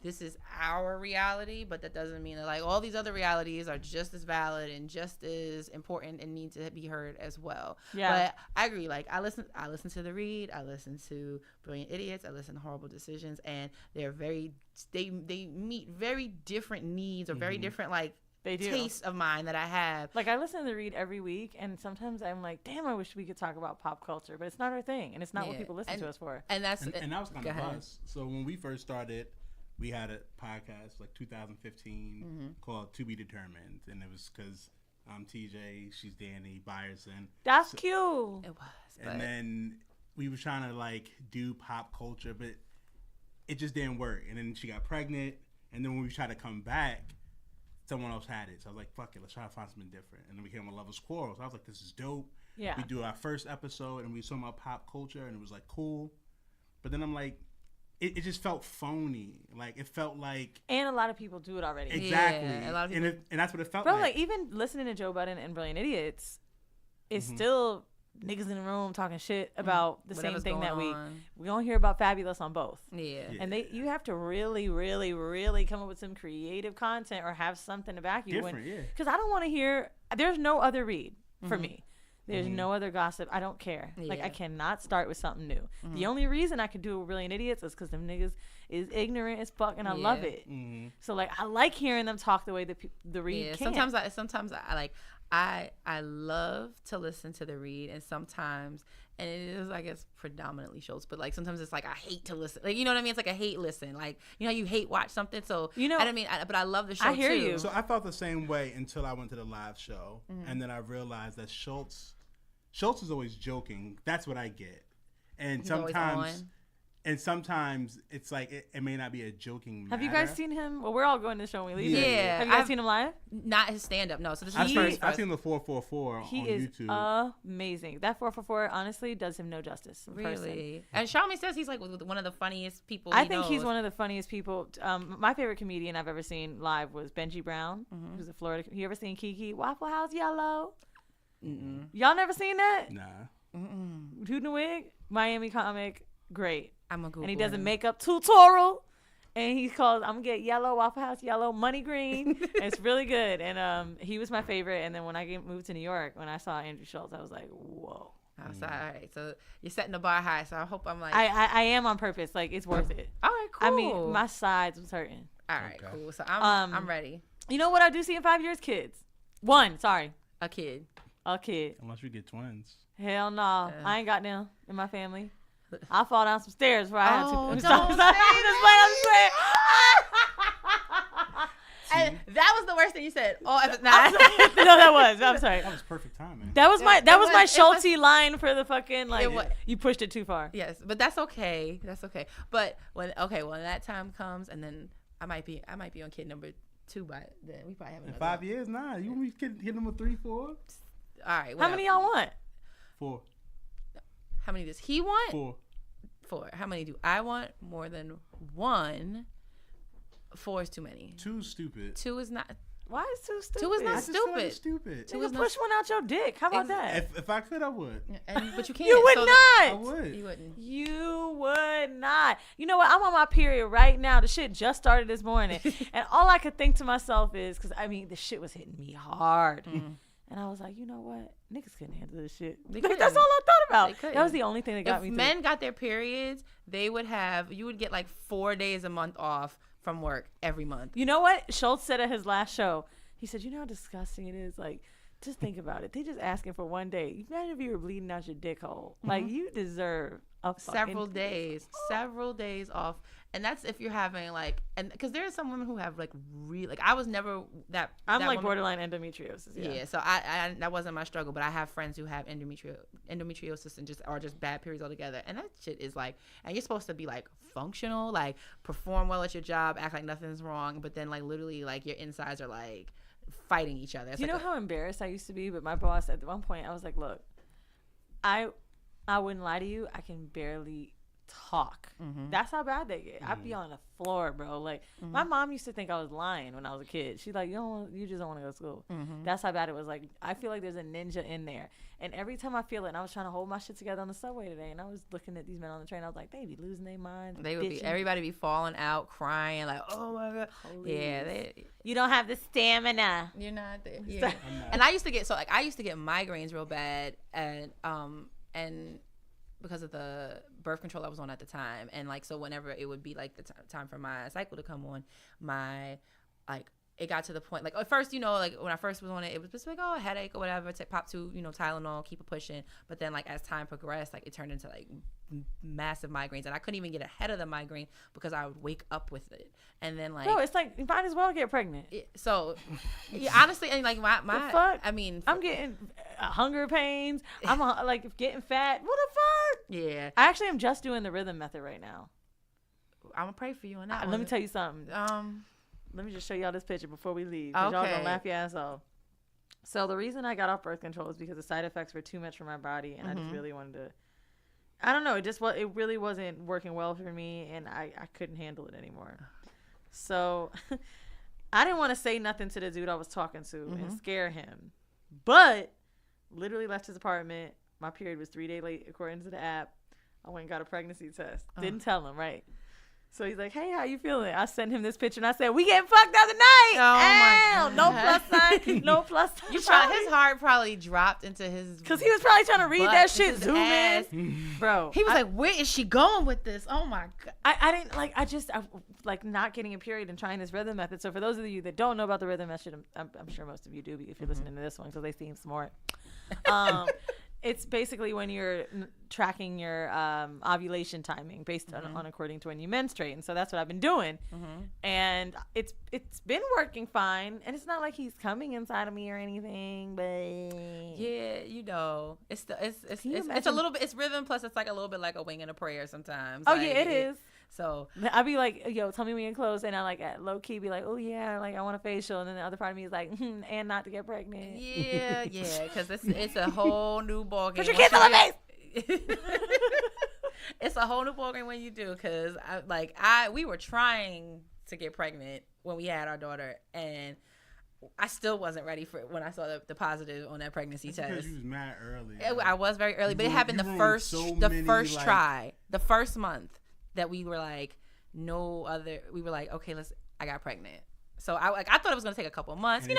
this is our reality, but that doesn't mean that like all these other realities are just as valid and just as important and need to be heard as well. Yeah. But I agree. Like I listen to the Read, I listen to Brilliant Idiots, I listen to Whoreible Decisions, and they meet very different needs or very different like tastes of mine that I have. Like I listen to the Read every week, and sometimes I'm like, damn, I wish we could talk about pop culture, but it's not our thing, and it's not what people listen to us for. And that was kind of us. So when we first started, we had a podcast like 2015 called To Be Determined, and it was because I'm TJ, she's Danny Byerson. That's cute. It was. And then we were trying to like do pop culture, but it just didn't work. And then she got pregnant, and then when we tried to come back, someone else had it. So I was like, fuck it, let's try to find something different. And then we came with Lovers Quarrel. So I was like, this is dope. Yeah. We do our first episode, and we talking about pop culture, and it was like cool. But then I'm like, it just felt phony. Like it felt like, and a lot of people do it already. Exactly. Yeah, a lot of people. And that's what it felt Bro, like. Like even listening to Joe Budden and Brilliant Idiots is still niggas in the room talking shit about the Whatever's same thing that going on. we don't hear about Fabulous on both. Yeah. And you have to really, really, really come up with some creative content or have something to back you. Different, yeah. Because I don't want to hear. There's no other read for me. There's no other gossip. I don't care. Like, I cannot start with something new. The only reason I could do Brilliant Idiots is because them niggas is ignorant as fuck, and I love it. So, like, I like hearing them talk the way the read can. Sometimes I love to listen to the read, and sometimes, and it is, I guess, predominantly Schultz, but like sometimes it's like I hate to listen. Like, you know what I mean? It's like a hate listen. Like, you know how you hate watch something? So, you know, I don't mean, but I love the show. I hear too. you. So I felt the same way until I went to the live show, and then I realized that Schultz is always joking. That's what I get, and He's sometimes it's like it may not be a joking matter. Have you guys seen him? Well, we're all going to the show when we leave. Yeah. Have you guys seen him live? Not his stand up. No. So this is I've first. seen the 444 He on is YouTube. amazing. That 444 honestly does him no justice. In person. Really? And Charlamagne says he's like one of the funniest people. I think he's one of the funniest people. My favorite comedian I've ever seen live was Benji Brown, who's a Florida. You ever seen Kiki Waffle House Yellow? Y'all never seen that? Nah. Who the wig? Miami comic. Great. I'm a Google. And he does a makeup tutorial. And he's called I'm gonna get yellow, Waffle House yellow, money green. And it's really good. And he was my favorite. And then when I moved to New York, when I saw Andrew Schultz, I was like, whoa. Oh, so, all right. So you're setting the bar high. So I hope I'm like. I am on purpose. Like, it's worth it. All right, cool. I mean, my sides was hurting. All right, Okay. cool. So I'm ready. You know what I do see in 5 years? Kids. A kid. A kid. Unless we get twins. Hell no. I ain't got them in my family. I fall down some stairs before I had to. Don't I'm say And that was the worst thing you said. Oh, if it's not. no, that was. I'm sorry. That was perfect timing. That was my was- Schulte line for the fucking like. was- You pushed it too far. Yes, but that's okay. That's okay. But when that time comes, and then I might be on kid number 2 by then. We probably have In another 5 one. years, nah. You want me to hit number 3, 4? All right. How many y'all want? 4. How many does he want? 4. 4. How many do I want? More than 1. 4 is too many. 2 stupid. 2 is not. Why is 2 stupid? 2 is I not just feel like stupid. it's stupid. Two Nigga, is not push one out your dick. How about that? If I could, I would. But you can't. You would so not. I would. You wouldn't. You would not. You know what? I'm on my period right now. The shit just started this morning. And all I could think to myself is, because, I mean, the shit was hitting me hard. And I was like, you know what? Niggas couldn't handle this shit. They Like, couldn't. that's all I thought They about. couldn't. That was the only thing that got me If through. men got their periods, you would get like 4 days a month off from work every month. You know what? Schultz said at his last show, he said, you know how disgusting it is? Like, just think about it. They just asking for 1 day. Imagine if you were bleeding out your dick hole. Like, you deserve a Several fucking days off. And that's if you're having like, and because there are some women who have like I was never that. I'm that like woman. borderline endometriosis. Yeah. So I that wasn't my struggle, but I have friends who have endometriosis and just bad periods altogether. And that shit is like, and you're supposed to be like functional, like perform well at your job, act like nothing's wrong, but then like literally like your insides are like fighting each other. It's Do you like know how embarrassed I used to be? But my boss at one point, I was like, look, I wouldn't lie to you. I can barely talk. That's how bad they get. I'd be on the floor, bro. Like my mom used to think I was lying when I was a kid. She's like, you just don't want to go to school. That's how bad it was. Like, I feel like there's a ninja in there. And every time I feel it, and I was trying to hold my shit together on the subway today, and I was looking at these men on the train, I was like, they be losing their minds. they would be, everybody be falling out, crying, like, oh my god. Holy Yeah, you don't have the stamina. you're not there. Yeah. And I used to get migraines real bad, and because of the birth control I was on at the time, and like, so whenever it would be like the time for my cycle to come on, it got to the point, like at first, like when I first was on it, it was just like, oh, a headache or whatever, pop 2, Tylenol, keep it pushing. But then like as time progressed, like it turned into like massive migraines, and I couldn't even get ahead of the migraine because I would wake up with it. And then like, Bro, it's like you might as well get pregnant. So yeah, honestly, and like my The fuck? I mean, I'm getting hunger pains. I'm like getting fat. What the fuck? yeah, I actually am just doing the rhythm method right now. I'm gonna pray for you on that. Let me tell you something. Let me just show y'all this picture before we leave. Because y'all gonna laugh your ass off. So the reason I got off birth control is because the side effects were too much for my body, and I just really wanted to. I don't know. It really wasn't working well for me, and I couldn't handle it anymore. So I didn't want to say nothing to the dude I was talking to and scare him, but literally left his apartment. my period was 3 days late according to the app. I went and got a pregnancy test. Didn't tell him, right? So he's like, hey, how you feeling? I sent him this picture and I said, we getting fucked the other night. Oh, my No plus sign. No plus sign. You try, his heart probably dropped into his. Because he was probably trying to read that shit, zoom ass. in. Bro. He was like, where is she going with this? Oh, my God. I didn't, like, not getting a period and trying this rhythm method. So for those of you that don't know about the rhythm method, I'm sure most of you do if you're listening to this one because they seem smart. It's basically when you're tracking your ovulation timing based on according to when you menstruate, and so that's what I've been doing, and it's been working fine, and it's not like he's coming inside of me or anything, but yeah, it's a little bit, it's rhythm plus it's like a little bit like a wing and a prayer sometimes. Oh, like, yeah, it is. So I'd be like, yo, tell me when you're close. And I like at low key be like, oh yeah, like I want a facial. And then the other part of me is like, and not to get pregnant. Yeah, because it's a whole new ball game. Put your kids on my face. It's a whole new ball game when you do, because we were trying to get pregnant when we had our daughter, and I still wasn't ready for it when I saw the positive on that pregnancy test. Because you was mad early. I was very early, but it happened the first try, the first month. That we were like, we were like, okay, I got pregnant. So I thought it was going to take a couple of months, and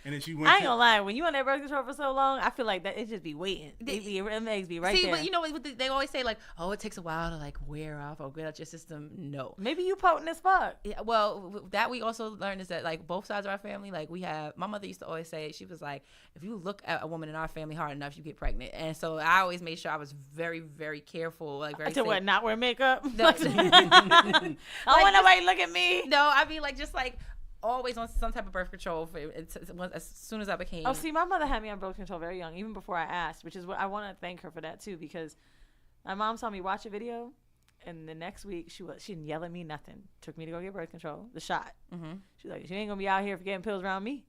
then she went. I ain't gonna lie, when you on that birth control for so long, I feel like that it just be waiting. It eggs be right there. But you know what they always say, like, oh, it takes a while to like wear off or get out your system. No. Maybe you potent as fuck. Yeah, well, that we also learned is that like both sides of our family, like my mother used to always say, she was like, if you look at a woman in our family hard enough, you get pregnant. And so I always made sure I was very, very careful, like very safe. What, not wear makeup? No. I don't want nobody to look at me. No, I mean like just like always on some type of birth control as soon as I became. Oh, see, my mother had me on birth control very young, even before I asked, which is what I want to thank her for that too, because my mom saw me watch a video, and the next week she didn't yell at me, nothing. Took me to go get birth control, the shot. She's like, you ain't gonna be out here for getting pills around me.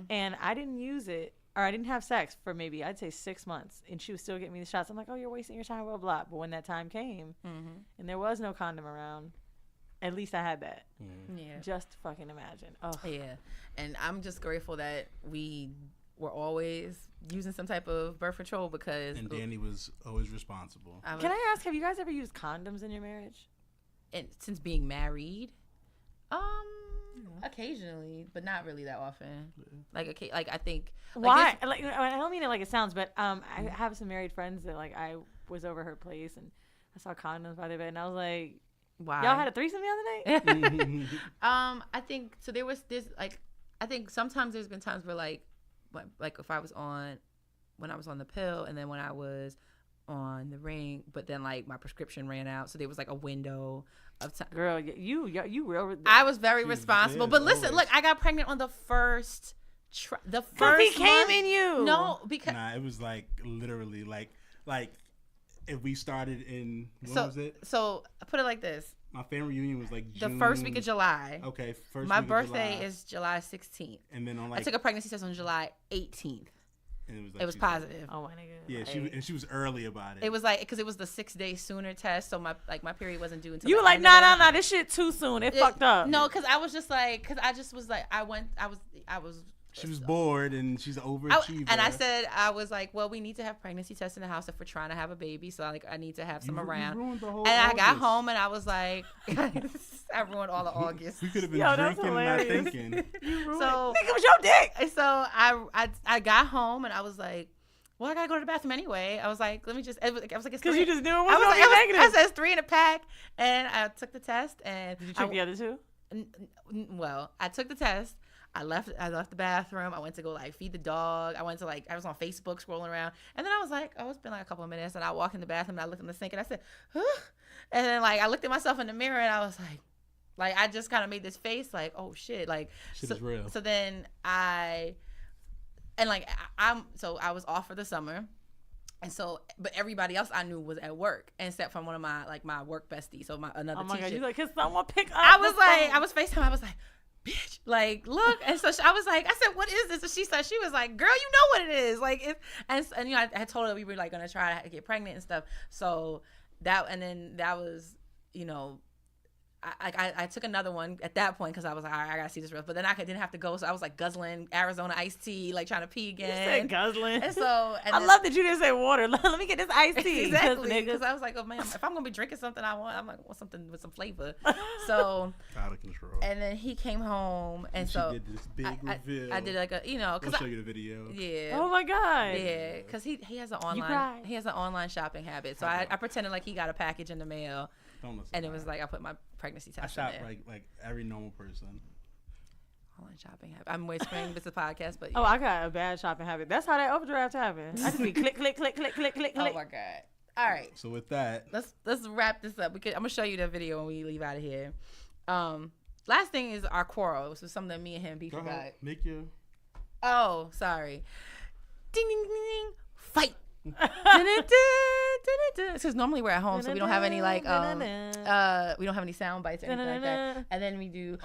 And I didn't use it, or I didn't have sex for maybe I'd say 6 months, and she was still getting me the shots. I'm like, oh, you're wasting your time, blah blah. But when that time came, and there was no condom around. At least I had that. Yeah. Just fucking imagine. Oh. Yeah. And I'm just grateful that we were always using some type of birth control because... And Danny was always responsible. Can I ask, have you guys ever used condoms in your marriage? And since being married? Occasionally, but not really that often. Like I think... Why? Like, I don't mean it like it sounds, but I have some married friends that like I was over her place and I saw condoms by their bed and I was like... Why? Y'all had a threesome the other night? I think so. There was this like, I think sometimes there's been times where like if I was when I was on the pill and then when I was on the ring, but then like my prescription ran out, so there was like a window of time. Girl, you real. I was very responsible, but listen, look, I got pregnant on the first. The first he came in you. No, because it was like literally like. If we started in when was it? So put it like this. My family reunion was like June. The first week of July. Okay, My birthday is July 16th. And then on I took a pregnancy test on July 18th. And it was positive. Oh my god. Yeah, she was early about it. It was like because it was the 6 day sooner test, so my period wasn't due until. You were like, nah, this shit too soon. It fucked up. No, because I was just like, because I just was like, I was. She was bored and she's an overachiever. And I said, I was like, well, we need to have pregnancy tests in the house if we're trying to have a baby. So I need to have some around. You ruined the whole and August. I got home and I was like, I ruined all of August. We could have been drinking and not thinking. You ruined it. Think it was your dick. So I got home and I was like, well, I gotta go to the bathroom anyway. I was like, let me just. I was like, it's because you just knew it was gonna be negative. I said it's 3 in a pack, and I took the test. And did you take the other 2? Well, I took the test. I left the bathroom. I went to go like feed the dog. I was on Facebook scrolling around, and then I was like, oh, it's been like a couple of minutes, and I walked in the bathroom and I looked in the sink and I said, huh? And then like I looked at myself in the mirror and I was like I just kind of made this face like, oh shit, like shit is real. So then I was off for the summer. And so, but everybody else I knew was at work, except from one of my work besties. So another teacher. God, you like, can someone pick up? I was FaceTime. I was like, bitch, like, look. And so I was like, I said, what is this? And she was like, girl, you know what it is. Like, and you know, I told her we were like going to try to get pregnant and stuff. So that was, you know, I took another one at that point because I was like, all right, I gotta see this real. But then didn't have to go, so I was like guzzling Arizona iced tea, like trying to pee again. You said guzzling. And I love that you didn't say water. Let me get this iced tea. Exactly, because I was like, oh man, if I'm gonna be drinking something, I want something with some flavor. So out of control. And then he came home, and so did this big reveal. I did like a, I'll show you the video. Yeah. Oh my god. Yeah, because he has an online shopping habit. So I pretended like he got a package in the mail. And it was like I put my pregnancy test in there. I shop like every normal person. Online shopping habit. I'm whispering. This is a podcast, but I got a bad shopping habit. That's how that overdraft happened. I just be click, click, click, click, click, click, click. Oh my god! All right. So with that, let's wrap this up. I'm gonna show you the video when we leave out of here. Last thing is our quarrel. This was something that me and him beefed about. Make your. Oh, sorry. Ding ding ding ding. Fight. Because normally we're at home, so we don't have any like we don't have any sound bites or anything like that. And then we do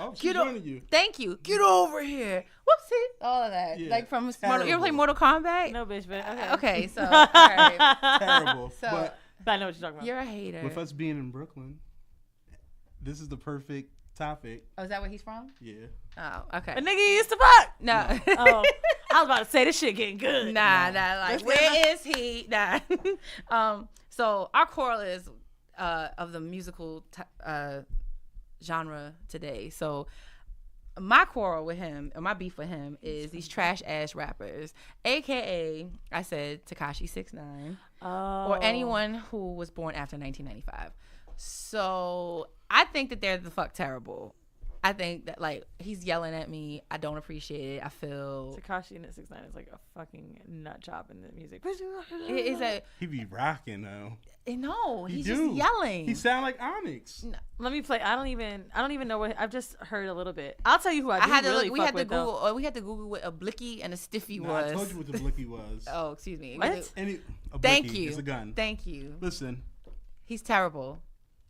thank you, get over here, whoopsie, all of that, like from you ever play Mortal Kombat? No, bitch, but okay, so all right. Terrible. So but I know what you're talking about. You're a hater. With us being in Brooklyn, this is the perfect topic. Oh, is that where he's from? Yeah. Oh, okay. A nigga you used to fuck? No. Oh, I was about to say this shit getting good. Nah, like where is he? Nah. So our quarrel is of the musical genre today. So my quarrel with him, or my beef with him, is these trash ass rappers, aka I said Tekashi 6ix9ine, or anyone who was born after 1995. So I think that they're the fuck terrible. I think that like he's yelling at me. I don't appreciate it. I feel Tekashi and 6ix9ine is like a fucking nut job in the music. He be rocking though. No, he's just yelling. He sound like Onyx. No. Let me play. I don't even know what. I've just heard a little bit. I'll tell you who I do really fuck with though. We had to Google what a blicky and a stiffy No, was. I told you what the blicky was. Oh, excuse me. What? Thank you. It's a gun. Thank you. Listen. He's terrible.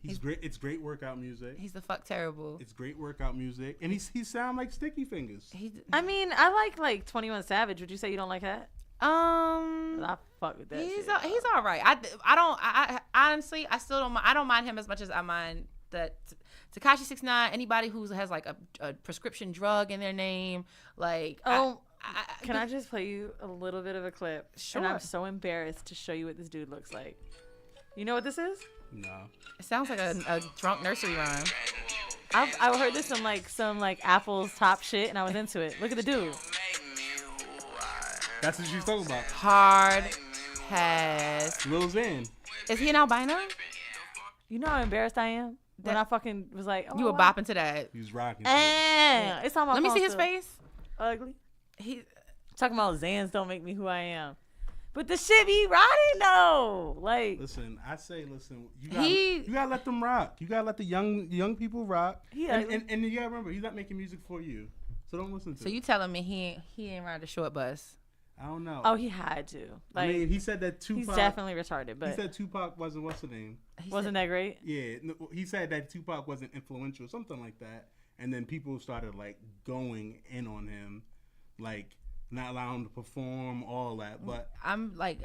He's great. It's great workout music. He's the fuck terrible. It's great workout music, and he sound like Sticky Fingers. I mean, I like 21 Savage. Would you say you don't like that? I fuck with that. He's all right. I honestly I still don't. I don't mind him as much as I mind that Tekashi 6ix9ine. Anybody who has like a prescription drug in their name, like can I just play you a little bit of a clip? Sure. And I'm so embarrassed to show you what this dude looks like. You know what this is? No. It sounds like a drunk nursery rhyme. I heard this on some Apple's top shit, and I was into it. Look at the dude. That's what she's talking about. Hard pass. Lil Xan. Is he an albino? You know how embarrassed I am when I fucking was like, oh, you were bopping to that. He was rocking. It's on my Let me phone see his still. face. Ugly. He talking about Xans don't make me who I am. But the shit be rotting though. Like, listen, you gotta let them rock. You gotta let the young people rock. Yeah, and you gotta remember, he's not making music for you, so don't listen to. So you telling me he ain't ride the short bus? I don't know. Oh, he had to. Like, I mean, he said that Tupac. He's definitely retarded, but he said Tupac wasn't what's the name? Wasn't that great? Yeah, no, he said that Tupac wasn't influential, something like that, and then people started like going in on him, like. Not allowing him to perform, all that, but I'm like,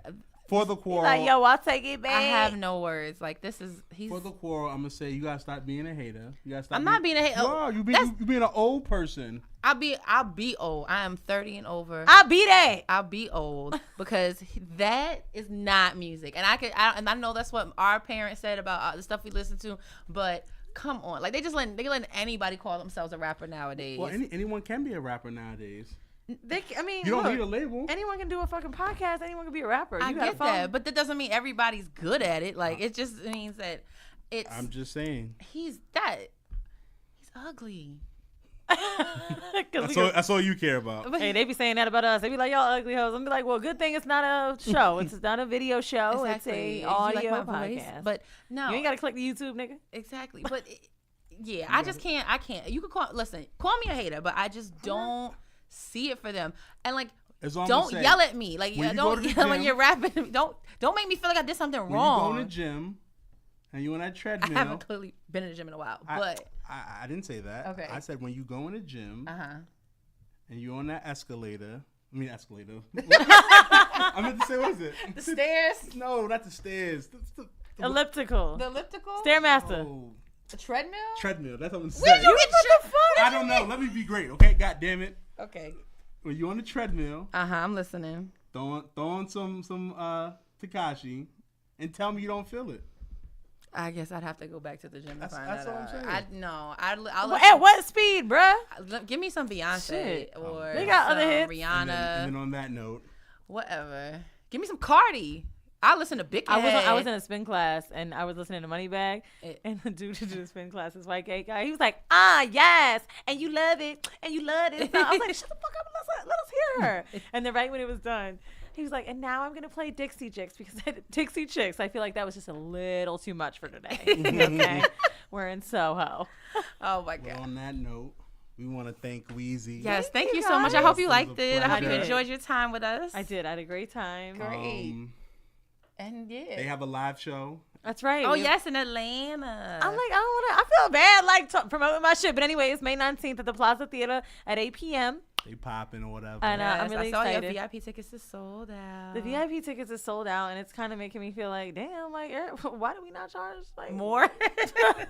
for the quarrel, like, yo, I'll take it back. I have no words. Like, for the quarrel. I'm gonna say you gotta stop being a hater. You gotta stop. I'm not being a hater. No, you being an old person. I'll be old. I am 30 and over. I'll be that. I'll be old because that is not music, and I know that's what our parents said about the stuff we listen to, but. Come on, like they let anybody call themselves a rapper nowadays. Well, anyone can be a rapper nowadays. You don't need a label. Anyone can do a fucking podcast. Anyone can be a rapper. I get that, but that doesn't mean everybody's good at it. Like it just means that it's. I'm just saying. He's ugly. That's all you care about. Hey, they be saying that about us. They be like, y'all ugly hoes. I'm be like, well, good thing it's not a show. It's not a video show. Exactly. It's a audio like my podcast. Voice? But no, you ain't gotta click the YouTube, nigga. Exactly. But yeah, I just can't. I can't. You could call me a hater, but I just don't see it for them. And like, don't yell at me. Like, don't yell when you're rapping. Don't make me feel like I did something wrong. When you go to the gym and you on that treadmill. I haven't clearly been in the gym in a while, but I didn't say that. Okay. I said when you go in the gym and you're on that escalator. I meant to say, what is it? The stairs? No, not the stairs. Elliptical. The elliptical? Stairmaster. No. The treadmill? Treadmill. That's what I'm saying. Where'd you get the fuck? I don't know. Let me be great, okay? God damn it. Okay. When you on the treadmill, I'm listening. throw on some Tekashi, and tell me you don't feel it. I guess I'd have to go back to the gym to find That's that what I'm out. saying. I'll At what speed, bruh? give me some Beyonce Shit. or They got other some hits. Rihanna. And then on that note, whatever. Give me some Cardi. I listen to Big I Head. was in a spin class and I was listening to Moneybag, and the dude who did the spin class, this white gay guy, he was like, yes, and you love it, and you love it. So I was like, shut the fuck up and let us hear her. And then right when it was done, he was like, and now I'm gonna play Dixie Chicks because Dixie Chicks. I feel like that was just a little too much for today. Okay, we're in Soho. Oh my god. well, on that note, we want to thank Weezy. Yes, thank you you so much. I guys. hope you It was liked a it. I hope you pleasure. enjoyed your time with us. I did. I had a great time. Great. And yeah. They have a live show. That's right. Oh yes, in Atlanta. I'm like, I feel bad like promoting my shit, but anyway, it's May 19th at the Plaza Theater at 8 p.m. They popping or whatever. And Yes, I'm really I saw excited. your VIP tickets is sold out. The VIP tickets is sold out, and it's kind of making me feel like, damn, like, why do we not charge like More. Every time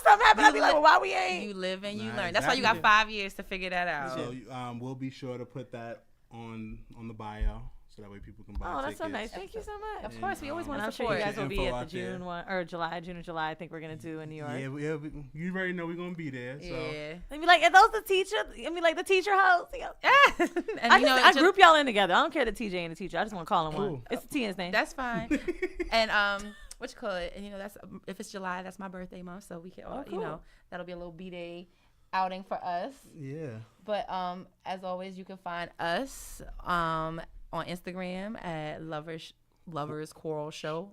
something happens, I be like, well, why we ain't? You live and you Nah, learn. That's why you got exactly. 5 years to figure that out. So we'll be sure to put that on the bio, so that way people can buy Oh, that's tickets. so nice. Thank you so much. Of course, we always want And to I'm sure support. you guys will be Info at out the June there. one or June or July. I think we're gonna do in New York. Yeah, you already know we're gonna be there. So. Yeah. They be like, are those the teacher? I mean, like the teacher host. And I group y'all in together. I don't care the TJ and the teacher. I just want to call him one. Cool. It's the T in his name. That's fine. And what you call it? And that's if it's July, that's my birthday month, so we can all, cool. that'll be a little B-Day outing for us. Yeah. But as always, you can find us on Instagram at Lovers Quarrel Show.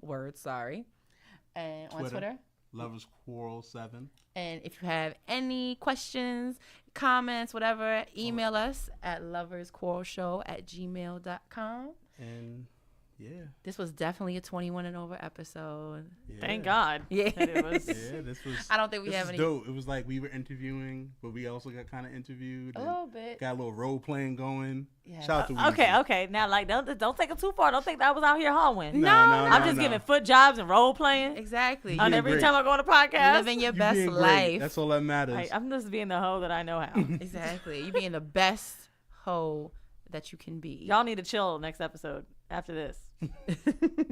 And on Twitter. loversquarrelshow. And if you have any questions, comments, whatever, email us at loversquarrelshow@gmail.com. And yeah. This was definitely a 21 and over episode. Thank God. Yeah. That it was. Yeah, this was. I don't think we this have was any. dope. It was like we were interviewing, but we also got kind of interviewed. A and little bit. Got a little role playing going. Yeah. Shout out to Weezy. Okay. Now, like, don't take it too far. Don't think that I was out here hollering. No, I'm just giving foot jobs and role playing. Exactly. On being every great. time I go on a podcast. Living your You best being great. life. That's all that matters. I'm just being the hoe that I know how. Exactly. You being the best hoe that you can be. Y'all need to chill next episode after this.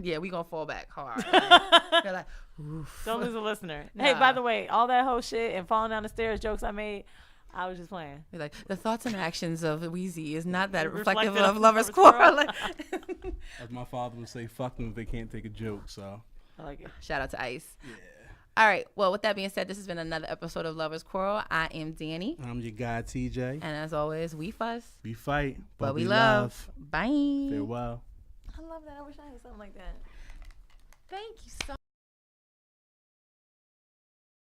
Yeah, we gonna fall back hard. They're like, oof. Don't lose a listener. Nah. Hey, by the way, all that whole shit and falling down the stairs jokes I made, I was just playing. They're like, the thoughts and actions of Weezy is not that Reflective reflective of of lovers' Lovers' quarrel. As my father would say, fuck them if they can't take a joke. So. I like it. Shout out to Ice. Yeah. All right. Well, with that being said, this has been another episode of Lovers Quarrel. I am Danny. I'm your guy, TJ. And as always, we fuss, We fight, but we love. Bye. Farewell. I love that. I wish I had something like that. Thank you so